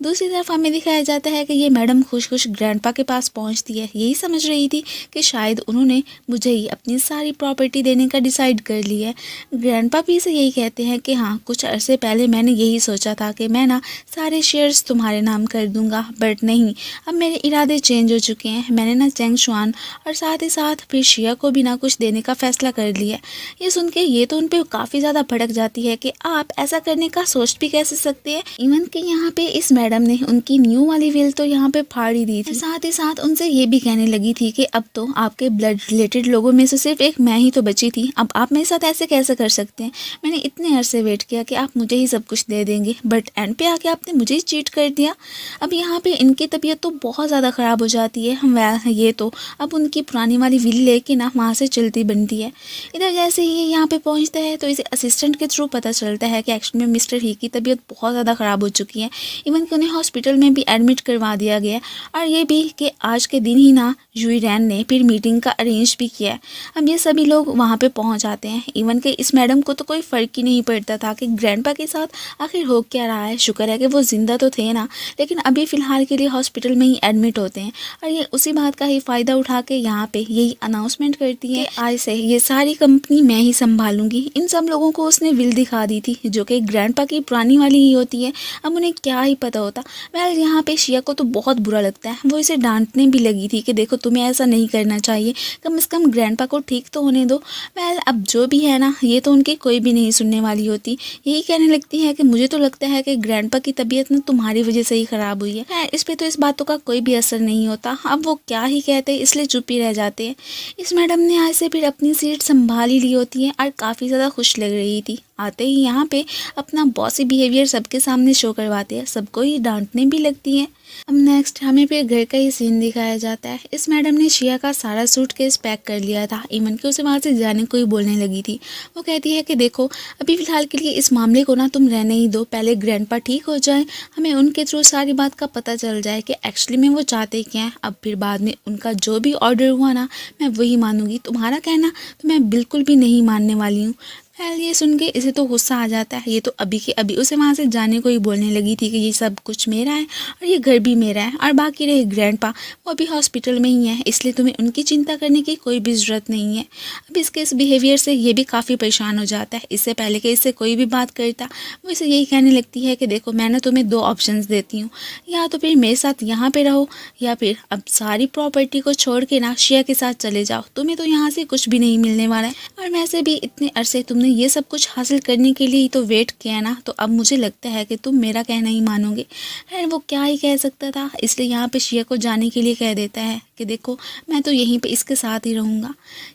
दूसरी तरफ हमें दिखाया जाता है कि ये मैडम खुश खुश ग्रैंडपा के पास पहुंचती है, यही समझ रही थी कि शायद उन्होंने मुझे ही अपनी सारी प्रॉपर्टी देने का डिसाइड कर लिया है। ग्रैंडपा भी इसे यही कहते हैं कि हाँ कुछ अरसे पहले मैंने यही सोचा था कि मैं ना सारे शेयर्स तुम्हारे नाम कर दूंगा, बट नहीं, अब मेरे इरादे चेंज हो चुके हैं। मैंने ना चैंगशान और साथ ही साथ फिर शिया को भी ना कुछ देने का फैसला कर लिया। ये सुन के ये तो उन पे काफ़ी ज़्यादा भड़क जाती है कि आप ऐसा करने का सोच भी कैसे सकते हैं। इवन कि यहाँ पे इस मैडम ने उनकी न्यू वाली विल तो यहाँ पे फाड़ ही दी थी। साथ ही साथ उनसे ये भी कहने लगी थी कि अब तो आपके ब्लड रिलेटेड लोगों में से सिर्फ एक मैं ही तो बची थी, अब आप मेरे साथ ऐसे कैसे कर सकते हैं? मैंने इतने अरसे वेट किया कि आप मुझे ही सब कुछ दे देंगे, बट एंड पे आके आपने मुझे ही चीट कर दिया। अब यहाँ पे इनकी तबीयत तो बहुत ज़्यादा ख़राब हो जाती है। हम ये तो अब उनकी पुरानी वाली विल लेके ना वहाँ से चलती बनती है। इधर जैसे ही यहाँ पे पहुँचता है तो इसे असिस्टेंट के थ्रू पता चलता है कि एक्चुअली में मिस्टर ही की तबीयत बहुत ज़्यादा ख़राब हो चुकी है, इवन कि उन्हें हॉस्पिटल में भी एडमिट करवा दिया गया है। और ये भी कि आज के दिन ही ना यूइरेन ने फिर मीटिंग का अरेंज भी किया है। अब ये सभी लोग वहाँ पे पहुँच जाते हैं। इवन कि इस मैडम को तो कोई फ़र्क ही नहीं पड़ता था कि ग्रैंडपा के साथ आखिर हो क्या रहा है। शुक्र है कि वो ज़िंदा तो थे ना, लेकिन अभी फ़िलहाल के लिए हॉस्पिटल में ही एडमिट होते हैं। और ये उसी बात का ही फ़ायदा उठा के यहाँ पे यही अनाउंसमेंट करती है कि आज से ये सारी कंपनी मैं ही संभालूंगी। मानूंगी, इन सब लोगों को उसने विल दिखा दी थी जो कि ग्रैंडपा की पुरानी वाली ही होती है। अब उन्हें क्या ही पता होता। वेल यहाँ पे शिया को तो बहुत बुरा लगता है। वो इसे डांटने भी लगी थी कि देखो तुम्हें ऐसा नहीं करना चाहिए, कम से कम ग्रैंडपा को ठीक तो होने दो। वेल अब जो भी है ना, ये तो उनकी कोई भी नहीं सुनने वाली होती। यही कहने लगती है कि मुझे तो लगता है कि ग्रैंडपा की तबीयत ना तुम्हारी वजह से ही खराब हुई है। खैर इस पे तो इस बातों का कोई भी असर नहीं होता। अब वो क्या ही कहते, इसलिए चुप ही रह जाते हैं। इस मैडम ने आज से फिर अपनी सीट संभाल ही ली होती है और काफ़ी ज़्यादा खुश लग रही थी। आते ही यहाँ पे अपना बॉसी बिहेवियर सबके सामने शो करवाते हैं, सबको ही डांटने भी लगती है। अब नेक्स्ट हमें फिर घर का ही सीन दिखाया जाता है। इस मैडम ने शिया का सारा सूटकेस पैक कर लिया था, इवन कि उसे वहाँ से जाने को ही बोलने लगी थी। वो कहती है कि देखो अभी फ़िलहाल के लिए इस मामले को ना तुम रहने ही दो, पहले ग्रैंडपा ठीक हो जाए, हमें उनके थ्रू सारी बात का पता चल जाए कि एक्चुअली में वो चाहते क्या हैं। अब फिर बाद में उनका जो भी ऑर्डर हुआ ना मैं वही मानूंगी, तुम्हारा कहना तो मैं बिल्कुल भी नहीं मानने वाली हूँ। खैर ये सुन के इसे तो गुस्सा आ जाता है। ये तो अभी के अभी उसे वहाँ से जाने को ही बोलने लगी थी कि ये सब कुछ मेरा है और ये घर भी मेरा है, और बाकी रहे ग्रैंडपा वो अभी हॉस्पिटल में ही है, इसलिए तुम्हें उनकी चिंता करने की कोई भी ज़रूरत नहीं है। अब इसके इस बिहेवियर से ये भी काफ़ी परेशान हो जाता है। इससे पहले कि इससे कोई भी बात करता वो इसे यही कहने लगती है कि देखो मैं ना तुम्हें 2 ऑप्शंस देती हूँ, या तो फिर मेरे साथ यहाँ पे रहो या फिर अब सारी प्रॉपर्टी को छोड़ के ना शिया के साथ चले जाओ, तुम्हें तो यहाँ से कुछ भी नहीं मिलने वाला है। और वैसे भी इतने अरसे तुमने ये सब कुछ हासिल करने के लिए ही तो वेट किया ना, तो अब मुझे लगता है कि तुम मेरा कहना ही मानोगे। खैर वो क्या ही कह सकता था, इसलिए यहाँ पे शिया को जाने के लिए कह देता है कि देखो मैं तो यहीं पे इसके साथ ही रहूँगा।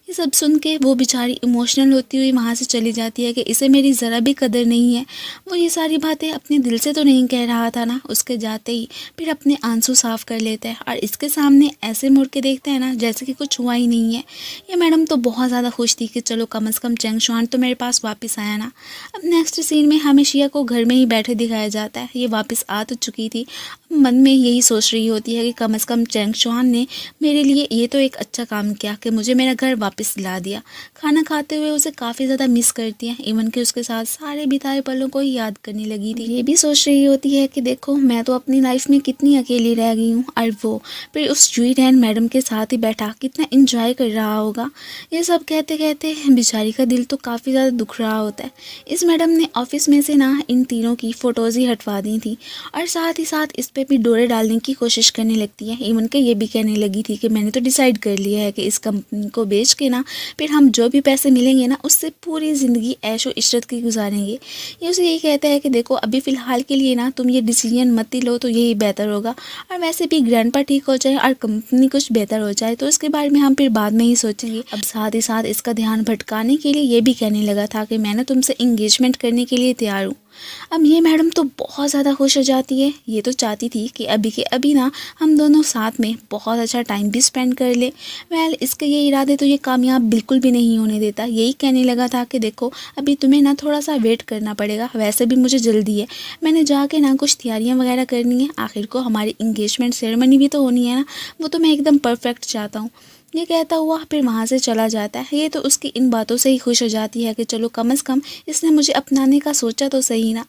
ये सब सुन के वो बेचारी इमोशनल होती हुई वहाँ से चली जाती है कि इसे मेरी ज़रा भी कदर नहीं है। वो ये सारी बातें अपने दिल से तो नहीं कह रहा था ना, उसके जाते ही फिर अपने आंसू साफ कर लेता है और इसके सामने ऐसे मुड़ के देखता है ना जैसे कि कुछ हुआ ही नहीं है। ये मैडम तो बहुत ज़्यादा खुश थी कि चलो कम से कम चैंग शुआन तो मेरे पास वापस आया ना। अब नेक्स्ट सीन में हमें शिया को घर में ही बैठे दिखाया जाता है। ये वापस आ तो चुकी थी, मन में यही सोच रही होती है कि कम से कम चैंग शुआन ने मेरे लिए ये तो एक अच्छा काम किया कि मुझे मेरा घर वापस ला दिया। खाना खाते हुए उसे काफ़ी ज़्यादा मिस करती है, इवन कि उसके साथ सारे बिताए पलों को ही याद करने लगी थी। ये भी सोच रही होती है कि देखो मैं तो अपनी लाइफ में कितनी अकेली रह गई हूँ, और वो फिर उस जुई रैन मैडम के साथ ही बैठा कितना इंजॉय कर रहा होगा। ये सब कहते कहते बेचारी का दिल तो काफ़ी ज़्यादा दुख रहा होता है। इस मैडम ने ऑफिस में से ना इन तीनों की फ़ोटोज़ ही हटवा दी थी और साथ ही साथ इस पे भी डोरे डालने की कोशिश करने लगती है। इवन के ये भी कहने लगी थी कि मैंने तो डिसाइड कर लिया है कि इस कंपनी को बेच के ना फिर हम जो भी पैसे मिलेंगे ना उससे पूरी ज़िंदगी ऐशो इशरत की गुजारेंगे। ये उसे यही कहता है कि देखो अभी फ़िलहाल के लिए ना तुम ये डिसीजन मत ही लो तो यही बेहतर होगा, और वैसे भी ग्रैंडपा ठीक हो जाए और कंपनी कुछ बेहतर हो जाए तो इसके बारे में हम फिर बाद में ही सोचेंगे। अब साथ ही साथ इसका ध्यान भटकाने के लिए ये भी कहने लगा था कि मैं ना तुमसे इंगेजमेंट करने के लिए तैयार हूँ। अब ये मैडम तो बहुत ज़्यादा खुश हो जाती है। ये तो चाहती थी कि अभी के अभी ना हम दोनों साथ में बहुत अच्छा टाइम भी स्पेंड कर ले। वेल इसके ये इरादे तो ये कामयाब बिल्कुल भी नहीं होने देता। यही कहने लगा था कि देखो अभी तुम्हें ना थोड़ा सा वेट करना पड़ेगा, वैसे भी मुझे जल्दी है, मैंने जाके ना कुछ तैयारियाँ वगैरह करनी है, आखिर को हमारी इंगेजमेंट सेरेमनी भी तो होनी है ना, वो तो मैं एकदम परफेक्ट चाहता हूँ। ये कहता हुआ फिर वहाँ से चला जाता है। ये तो उसकी इन बातों से ही खुश हो जाती है कि चलो कम से कम इसने मुझे अपनाने का सोचा तो सही ना।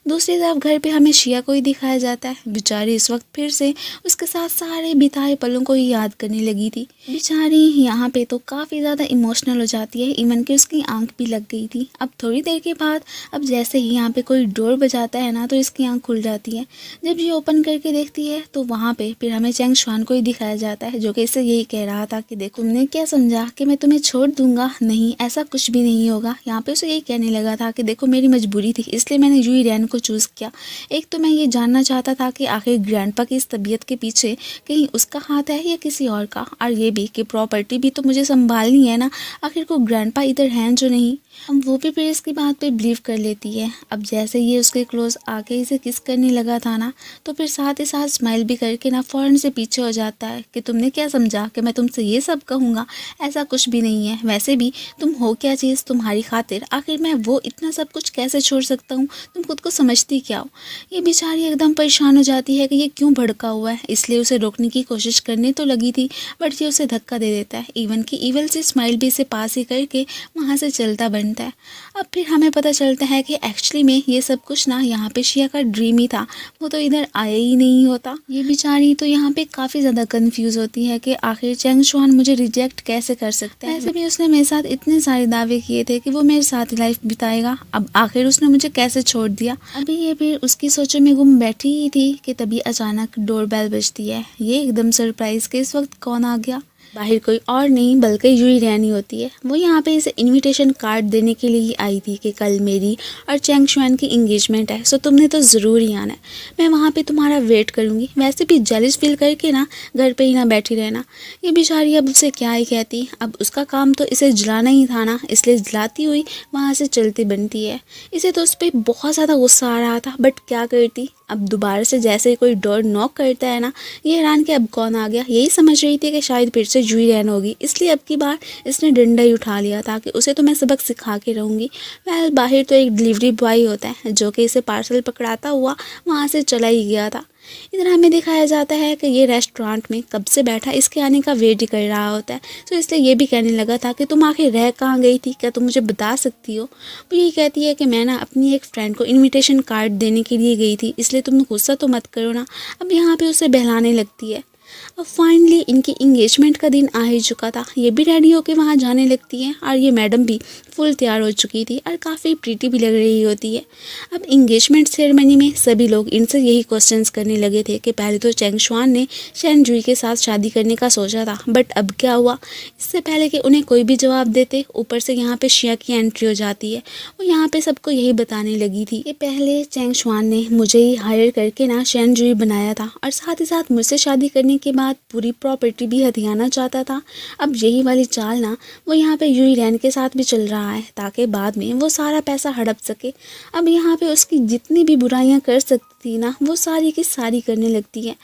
दूसरी तरफ घर पे हमें शिया को ही दिखाया जाता है। बेचारी इस वक्त फिर से उसके साथ सारे बिताए पलों को ही याद करने लगी थी। बेचारी यहाँ पे तो काफ़ी ज़्यादा इमोशनल हो जाती है, इवन कि उसकी आंख भी लग गई थी। अब थोड़ी देर के बाद अब जैसे ही यहाँ पे कोई डोर बजाता है ना तो इसकी आंख खुल जाती है। जब ये ओपन करके देखती है तो वहाँ पे फिर हमें चैंग शुआन को ही दिखाया जाता है, जो कि इससे यही कह रहा था कि देखो तुमने क्या समझा कि मैं तुम्हें छोड़ दूंगा, नहीं ऐसा कुछ भी नहीं होगा। यहाँ पे उसे यही कहने लगा था कि देखो मेरी मजबूरी थी इसलिए मैंने यूई रैन को चूज़ किया। एक तो मैं ये जानना चाहता था कि आखिर ग्रैंडपा की इस तबीयत के पीछे कहीं उसका हाथ है या किसी और का, और ये भी कि प्रॉपर्टी भी तो मुझे संभालनी है ना, आखिर को ग्रैंडपा इधर हैं जो नहीं। अब वो भी फिर इसकी बात पे बिलीव कर लेती है। अब जैसे ये उसके क्लोज आके इसे किस करने लगा था ना तो फिर साथ ही साथ स्माइल भी करके ना फ़ौरन से पीछे हो जाता है कि तुमने क्या समझा कि मैं तुमसे ये सब कहूँगा, ऐसा कुछ भी नहीं है। वैसे भी तुम हो क्या चीज़ तुम्हारी खातिर, आखिर मैं वो इतना सब कुछ कैसे छोड़ सकता हूँ, तुम खुद को समझती क्या हो। ये बेचारी एकदम परेशान हो जाती है कि ये क्यों भड़का हुआ है, इसलिए उसे रोकने की कोशिश करने तो लगी थी बट ये उसे धक्का दे देता है। इवन की ईवल से स्माइल भी इसे पास ही करके वहाँ से चलता बनता है। अब फिर हमें पता चलता है कि एक्चुअली में ये सब कुछ ना यहाँ पे शिया का ड्रीम ही था, वो तो इधर आया ही नहीं होता। ये बेचारी तो यहाँ पे काफ़ी ज़्यादा कंफ्यूज होती है कि आखिर चैंग शुआन इंसान मुझे रिजेक्ट कैसे कर सकता है। ऐसे भी उसने मेरे साथ इतने सारे दावे किए थे कि वो मेरे साथ लाइफ बिताएगा, अब आखिर उसने मुझे कैसे छोड़ दिया। अभी ये फिर उसकी सोचों में गुम बैठी ही थी कि तभी अचानक डोरबेल बजती है। ये एकदम सरप्राइज के इस वक्त कौन आ गया। बाहर कोई और नहीं बल्कि यूई रैनी होती है। वो यहाँ पे इसे इनविटेशन कार्ड देने के लिए ही आई थी कि कल मेरी और चैंग शुआन की इंगेजमेंट है, सो तुमने तो ज़रूर ही आना है। मैं वहाँ पे तुम्हारा वेट करूँगी। वैसे भी जेलिस फील करके ना घर पे ही ना बैठी रहना। ये बेचारी अब उसे क्या ही कहती, अब उसका काम तो इसे जलाना ही था ना, इसलिए जलाती हुई वहाँ से चलती बनती है। इसे तो उस पर बहुत ज़्यादा गुस्सा आ रहा था, बट क्या करती। अब दोबारा से जैसे ही कोई डोर नॉक करता है ना, ये हैरान कि अब कौन आ गया। यही समझ रही थी कि शायद फिर से जूही रैन होगी, इसलिए अब की बार इसने डंडा ही उठा लिया था कि उसे तो मैं सबक सिखा के रहूँगी। वेल बाहर तो एक डिलीवरी बॉय होता है जो कि इसे पार्सल पकड़ाता हुआ वहाँ से चला ही गया था। इधर हमें दिखाया जाता है कि ये रेस्टोरेंट में कब से बैठा इसके आने का वेट ही कर रहा होता है। तो इसलिए ये भी कहने लगा था कि तुम आखिर रह कहाँ गई थी, क्या तुम मुझे बता सकती हो। वो ये कहती है कि मैं ना अपनी एक फ्रेंड को इनविटेशन कार्ड देने के लिए गई थी, इसलिए तुम गुस्सा तो मत करो ना। अब यहाँ पे उसे बहलाने लगती है। अब फाइनली इनकी इंगेजमेंट का दिन आ ही चुका था। ये भी रेडी होके वहाँ जाने लगती है और ये मैडम भी फुल तैयार हो चुकी थी और काफ़ी प्रीटी भी लग रही होती है। अब इंगेजमेंट सेरेमनी में सभी लोग इनसे यही क्वेश्चंस करने लगे थे कि पहले तो चैंग शुआन ने शेन जुई के साथ शादी करने का सोचा था, बट अब क्या हुआ। इससे पहले कि उन्हें कोई भी जवाब देते, ऊपर से यहाँ पे शिया की एंट्री हो जाती है। वो यहाँ पे सबको यही बताने लगी थी कि पहले चैंग शुआन ने मुझे ही हायर करके ना शेन जुई बनाया था और साथ ही साथ मुझसे शादी करने के बाद पूरी प्रॉपर्टी भी हथियाना चाहता था। अब यही वाली चाल ना वो यहाँ पे यूई रैन के साथ भी चल रहा है ताकि बाद में वो सारा पैसा हड़प सके। अब यहाँ पे उसकी जितनी भी बुराइयाँ कर सकती थी ना, वो सारी की सारी करने लगती है।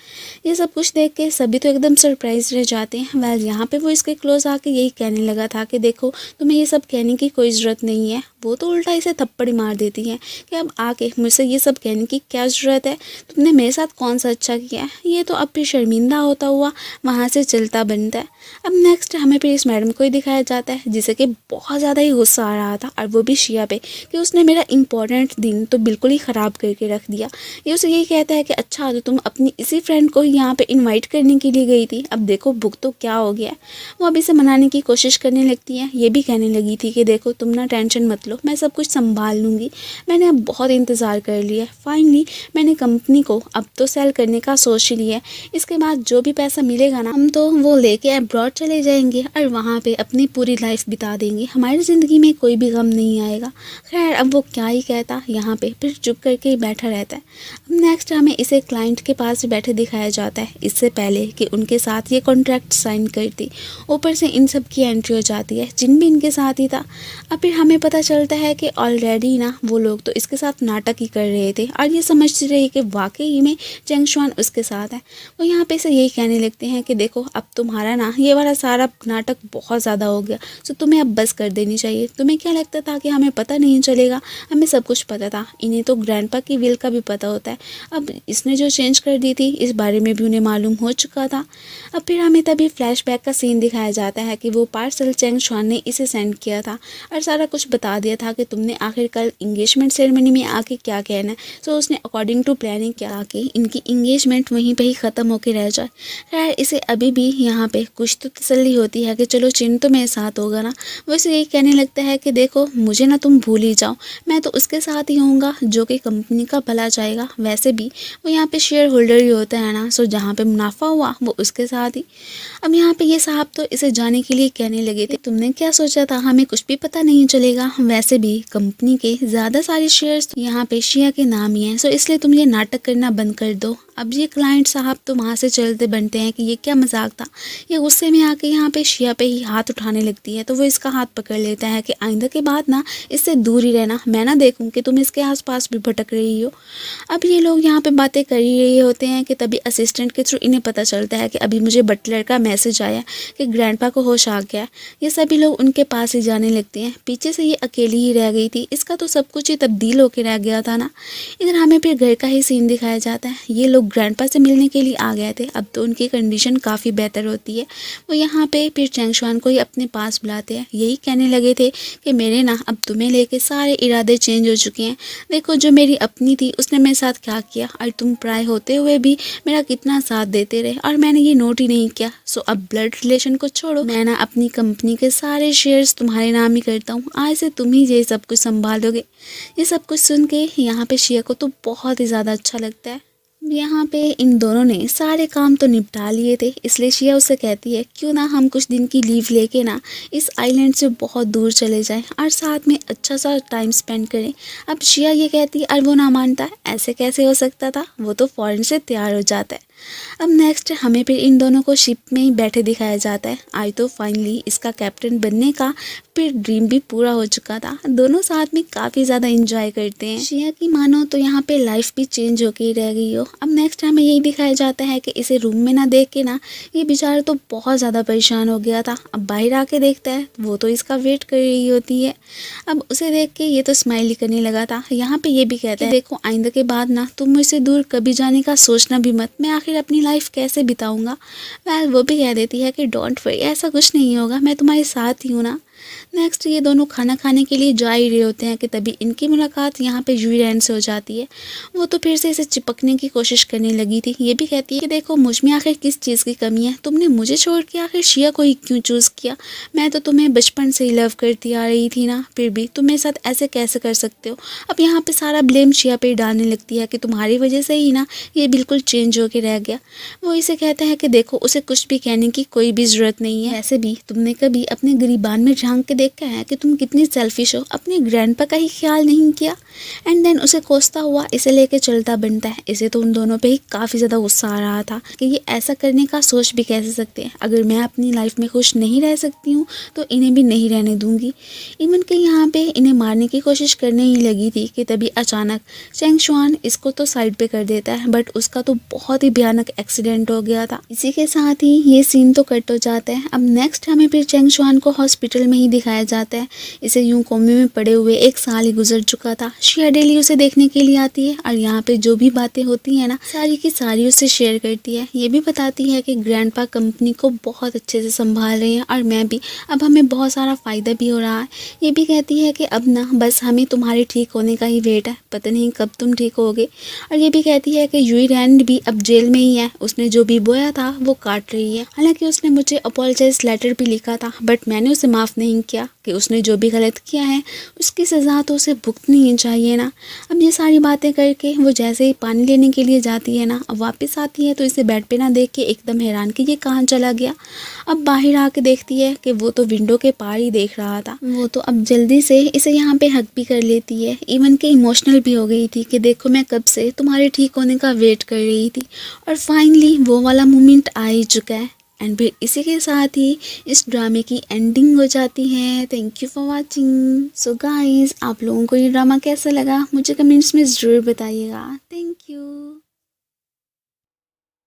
ये सब कुछ देख के सभी तो एकदम सरप्राइज रह जाते हैं। वेल यहाँ पे वो इसके क्लोज आके यही कहने लगा था कि देखो तुम्हें ये सब कहने की कोई ज़रूरत नहीं है। वो तो उल्टा इसे थप्पड़ मार देती है कि अब आके मुझसे ये सब कहने की क्या ज़रूरत है, तुमने मेरे साथ कौन सा अच्छा किया है। ये तो अब फिर शर्मिंदा होता हुआ वहाँ से चलता बनता है। अब नेक्स्ट हमें फिर इस मैडम को ही दिखाया जाता है जिसे कि बहुत ज़्यादा ही गुस्सा आ रहा था, और वो भी शिया पे कि उसने मेरा इंपॉर्टेंट दिन तो बिल्कुल ही ख़राब करके रख दिया। ये उसे यही कहता है कि अच्छा तो तुम अपनी इसी फ्रेंड को यहाँ पे इनवाइट करने के लिए गई थी, अब देखो बुक तो क्या हो गया है। वो अब इसे मनाने की कोशिश करने लगती है। ये भी कहने लगी थी कि देखो तुम ना टेंशन मत लो, मैं सब कुछ संभाल लूँगी। मैंने अब बहुत इंतज़ार कर लिया, फाइनली मैंने कंपनी को अब तो सेल करने का सोच ही लिया है। इसके बाद जो भी पैसा मिलेगा ना, हम तो वो लेके अब्रॉड चले जाएंगे और वहाँ पे अपनी पूरी लाइफ बिता देंगे। हमारी ज़िंदगी में कोई भी गम नहीं आएगा। खैर अब वो क्या ही कहता, यहाँ पे फिर चुप करके ही बैठा रहता है। अब नेक्स्ट हमें इसे क्लाइंट के पास बैठे दिखाया जाता है, इससे पहले कि उनके साथ ये कॉन्ट्रैक्ट साइन करती। ऊपर से इन सब की एंट्री हो जाती है, जिन भी इनके साथ ही था। अब फिर हमें पता चलता है कि ऑलरेडी ना वो लोग तो इसके साथ नाटक ही कर रहे थे और ये समझते रहे कि वाकई में चैंग शुआन उसके साथ है। वो यहाँ पे से यही कहने लगते हैं कि देखो अब तुम्हारा ना ये वाला सारा नाटक बहुत ज़्यादा हो गया, सो तुम्हें अब बस कर देनी चाहिए। तुम्हें क्या लगता था कि हमें पता नहीं चलेगा? हमें सब कुछ पता था। इन्हें तो ग्रैंडपा की विल का भी पता होता है। अब इसने जो चेंज कर दी थी इस बारे में भी उन्हें मालूम हो चुका था। अब फिर हमें तभी फ्लैशबैक का सीन दिखाया जाता है कि वो पार्सल चैंग शुआन ने इसे सेंड किया था और सारा कुछ बता दिया था कि तुमने आखिर कल इंगेजमेंट सेरेमनी में आके क्या कहना है। सो उसने अकॉर्डिंग टू प्लानिंग क्या कि इनकी इंगेजमेंट वहीं पे ही ख़त्म होके रह जाए। खैर इसे अभी भी यहाँ पे कुछ तो तसल्ली होती है कि चलो चिन तो मेरे साथ होगा ना। वो इसे यही कहने लगता है कि देखो मुझे ना तुम भूल ही जाओ, मैं तो उसके साथ ही होऊंगा जो कि कंपनी का भला चाहेगा। वैसे भी वो यहाँ पे शेयर होल्डर ही होता है ना, सो जहाँ पे मुनाफा हुआ वो उसके साथ ही। अब यहाँ पे ये साहब तो इसे जाने के लिए कहने लगे थे, तुमने क्या सोचा था हमें कुछ भी पता नहीं चलेगा। वैसे भी कंपनी के ज़्यादा सारे शेयर्स यहाँ पे शिया के नाम ही हैं, सो इसलिए तुम ये नाटक करना बंद कर दो। अब ये क्लाइंट साहब तो वहाँ से चलते बनते हैं कि ये क्या मजाक था। ये गुस्से में आके यहाँ पे शिया पे ही हाथ उठाने लगती है, तो वो इसका हाथ पकड़ लेता है कि आइंदा के बाद ना इससे दूर ही रहना, मैं ना देखूँ कि तुम इसके आसपास भी भटक रही हो। अब ये लोग यहाँ पे बातें कर ही रहे होते हैं कि तभी असिस्टेंट के थ्रू इन्हें पता चलता है कि अभी मुझे बटलर का मैसेज आया कि ग्रैंडपा को होश आ गया। ये सभी लोग उनके पास ही जाने लगते हैं। पीछे से ये अकेली ही रह गई थी, इसका तो सब कुछ ही तब्दील होकर रह गया था ना। इधर हमें फिर घर का ही सीन दिखाया जाता है। ये लोग ग्रैंडपा से मिलने के लिए आ गए थे। अब तो उनकी कंडीशन काफ़ी बेहतर होती है। वो यहाँ पे फिर चैंगशुआन को ही अपने पास बुलाते हैं। यही कहने लगे थे कि मेरे ना अब तुम्हें लेके सारे इरादे चेंज हो चुके हैं। देखो जो मेरी अपनी थी उसने मेरे साथ क्या किया और तुम पराए होते हुए भी मेरा कितना साथ देते रहे और मैंने ये नोट ही नहीं किया। सो अब ब्लड रिलेशन को छोड़ो, मैं ना अपनी कंपनी के सारे शेयर्स तुम्हारे नाम ही करता हूँ। आज से तुम ही ये सब कुछ संभालोगे। ये सब कुछ सुन के यहाँ पे शिया को तो बहुत ही ज़्यादा अच्छा लगता है। यहाँ पे इन दोनों ने सारे काम तो निपटा लिए थे, इसलिए शिया उससे कहती है क्यों ना हम कुछ दिन की लीव लेके ना इस आइलैंड से बहुत दूर चले जाएं और साथ में अच्छा सा टाइम स्पेंड करें। अब शिया ये कहती है और वो ना मानता है। ऐसे कैसे हो सकता था, वो तो फ़ौरन से तैयार हो जाता है। अब नेक्स्ट हमें फिर इन दोनों को शिप में ही बैठे दिखाया जाता है। आज तो फाइनली इसका कैप्टन बनने का फिर ड्रीम भी पूरा हो चुका था। दोनों साथ में काफ़ी ज़्यादा एंजॉय करते हैं। शिया की मानो तो यहाँ पे लाइफ भी चेंज होके ही रह गई हो। अब नेक्स्ट हमें यही दिखाया जाता है कि इसे रूम में ना देख के ना ये बेचारा तो बहुत ज़्यादा परेशान हो गया था। अब बाहर आके देखता है वो तो इसका वेट कर रही होती है। अब उसे देख के ये तो स्माइल ही करने लगा था। यहाँ पे ये भी कहता है देखो आइंदा के बाद ना तुम मुझसे दूर कभी जाने का सोचना भी मत, मैं आखिर अपनी लाइफ कैसे बिताऊंगा। वेल वो भी कह देती है कि डोंट वरी, ऐसा कुछ नहीं होगा, मैं तुम्हारे साथ ही हूँ ना। नेक्स्ट ये दोनों खाना खाने के लिए जा ही रहे होते हैं कि तभी इनकी मुलाकात यहाँ पे यूई रैन से हो जाती है। वो तो फिर से इसे चिपकने की कोशिश करने लगी थी। ये भी कहती है कि देखो मुझ में आखिर किस चीज़ की कमी है, तुमने मुझे छोड़ के आखिर शिया को ही क्यों चूज़ किया। मैं तो तुम्हें बचपन से ही लव करती आ रही थी ना, फिर भी तुम मेरे साथ ऐसे कैसे कर सकते हो। अब यहाँ पे सारा ब्लेम शिया पे डालने लगती है कि तुम्हारी वजह से ही ना ये बिल्कुल चेंज होके रह गया। वो इसे कहता है कि देखो उसे कुछ भी कहने की कोई भी ज़रूरत नहीं है। वैसे भी तुमने कभी अपने गरीबान में झांक के देखा है कि तुम कितनी सेल्फिश हो, अपने ग्रैंडपा का ही ख्याल नहीं किया। एंड देन उसे कोसता हुआ इसे लेके चलता बनता है। इसे तो उन दोनों पे ही काफ़ी ज़्यादा गुस्सा आ रहा था कि ये ऐसा करने का सोच भी कैसे सकते हैं। अगर मैं अपनी लाइफ में खुश नहीं रह सकती हूँ तो इन्हें भी नहीं रहने दूंगी। इवन के यहाँ पे इन्हें मारने की कोशिश करने ही लगी थी कि तभी अचानक चैंगशुआन इसको तो साइड पे कर देता है, बट उसका तो बहुत ही भयानक एक्सीडेंट हो गया था। इसी के साथ ही ये सीन तो कट हो जाता है। अब नेक्स्ट हमें फिर चैंगशुआन को हॉस्पिटल में ही दिखाया जाता है। इसे यूं कोमे में पड़े हुए 1 साल ही गुजर चुका था। शिया डेली उसे देखने के लिए आती है और यहाँ पे जो भी बातें होती है ना सारी की सारी उससे शेयर करती है। ये भी बताती है कि ग्रैंडपा कंपनी को बहुत अच्छे से संभाल रहे हैं और मैं भी, अब हमें बहुत सारा फ़ायदा भी हो रहा है। ये भी कहती है कि अब ना बस हमें तुम्हारे ठीक होने का ही वेट है, पता नहीं कब तुम ठीक होगे। और ये भी कहती है कि यूई रैन भी अब जेल में ही है, उसने जो भी बोया था वो काट रही है। हालांकि उसने मुझे अपोलोजाइज लेटर भी लिखा था, बट मैंने उसे माफ़ नहीं किया कि उसने जो भी गलत किया है उसकी सज़ा तो उसे भुगतनी ही चाहिए ना। अब ये सारी बातें करके वो जैसे ही पानी लेने के लिए जाती है ना, अब वापस आती है तो इसे बेड पे ना देख के एकदम हैरान कि ये कहाँ चला गया। अब बाहर आके देखती है कि वो तो विंडो के पार ही देख रहा था। वो तो अब जल्दी से इसे यहाँ पे हक भी कर लेती है। इवन के इमोशनल भी हो गई थी कि देखो मैं कब से तुम्हारे ठीक होने का वेट कर रही थी और फाइनली वो वाला मोमेंट आ ही चुका है। एंड फिर इसी के साथ ही इस ड्रामे की एंडिंग हो जाती है। Thank you for watching. So guys, आप लोगों को ये ड्रामा कैसा लगा मुझे कमेंट्स में ज़रूर बताइएगा। Thank you.